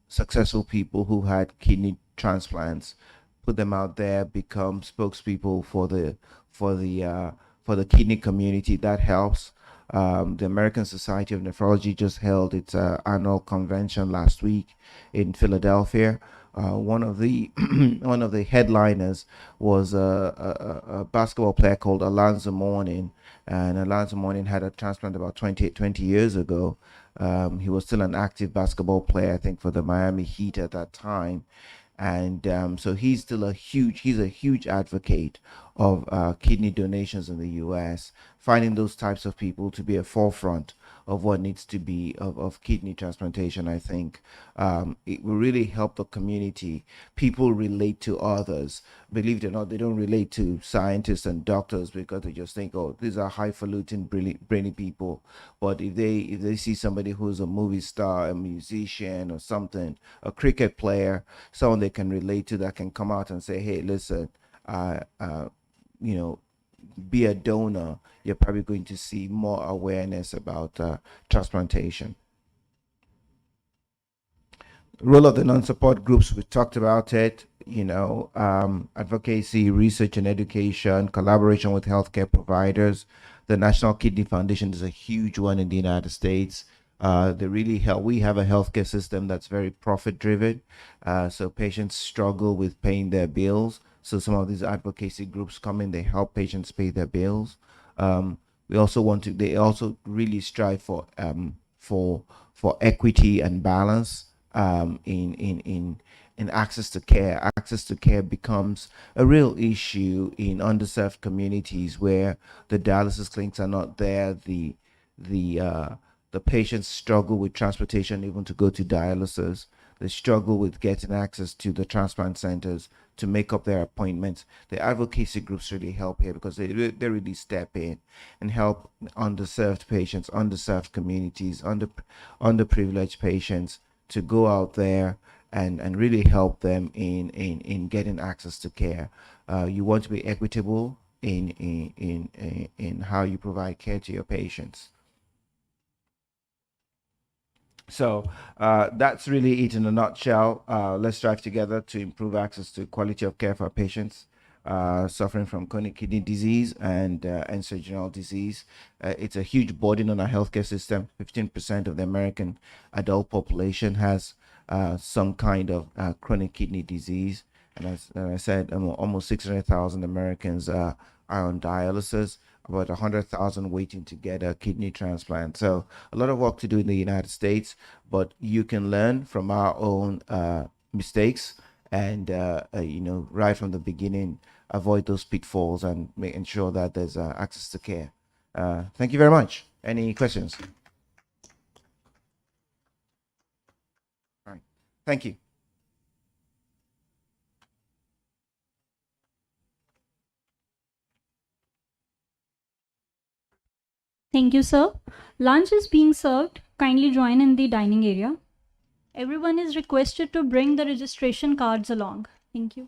successful people who had kidney transplants, put them out there, become spokespeople for the kidney community, that helps. The American Society of Nephrology just held its annual convention last week in Philadelphia. One of the one of the headliners was a basketball player called Alonzo Mourning, and Alonzo Mourning had a transplant about 20 years ago. He was still an active basketball player, I think, for the Miami Heat at that time. And so he's still a huge advocate of kidney donations in the U.S., finding those types of people to be a forefront of what needs to be of kidney transplantation. I think it will really help the community. People relate to others. Believe it or not, they don't relate to scientists and doctors because they just think, oh, these are highfalutin, brainy people. But if they see somebody who's a movie star, a musician or something, a cricket player, someone they can relate to, that can come out and say, hey, listen, be a donor, you're probably going to see more awareness about transplantation. Role of the non-support groups, we talked about it, advocacy, research and education, collaboration with healthcare providers. The National Kidney Foundation is a huge one in the United States. They really help. We have a healthcare system that's very profit driven. So patients struggle with paying their bills. So some of these advocacy groups come in, they help patients pay their bills. They also really strive for equity and balance in access to care. Access to care becomes a real issue in underserved communities where the dialysis clinics are not there. The patients struggle with transportation even to go to dialysis. They struggle with getting access to the transplant centers to make up their appointments. The advocacy groups really help here because they really step in and help underserved patients, underserved communities, underprivileged patients to go out there and really help them in getting access to care. You want to be equitable in how you provide care to your patients. So that's really it in a nutshell. Let's strive together to improve access to quality of care for our patients suffering from chronic kidney disease and end-stage disease. It's a huge burden on our healthcare system. 15% of the American adult population has some kind of chronic kidney disease. And as I said, almost 600,000 Americans are on dialysis, about 100,000 waiting to get a kidney transplant. So a lot of work to do in the United States, but you can learn from our own mistakes and, right from the beginning, avoid those pitfalls and ensure that there's access to care. Thank you very much. Any questions? All right. Thank you. Thank you, sir. Lunch is being served. Kindly join in the dining area. Everyone is requested to bring the registration cards along. Thank you.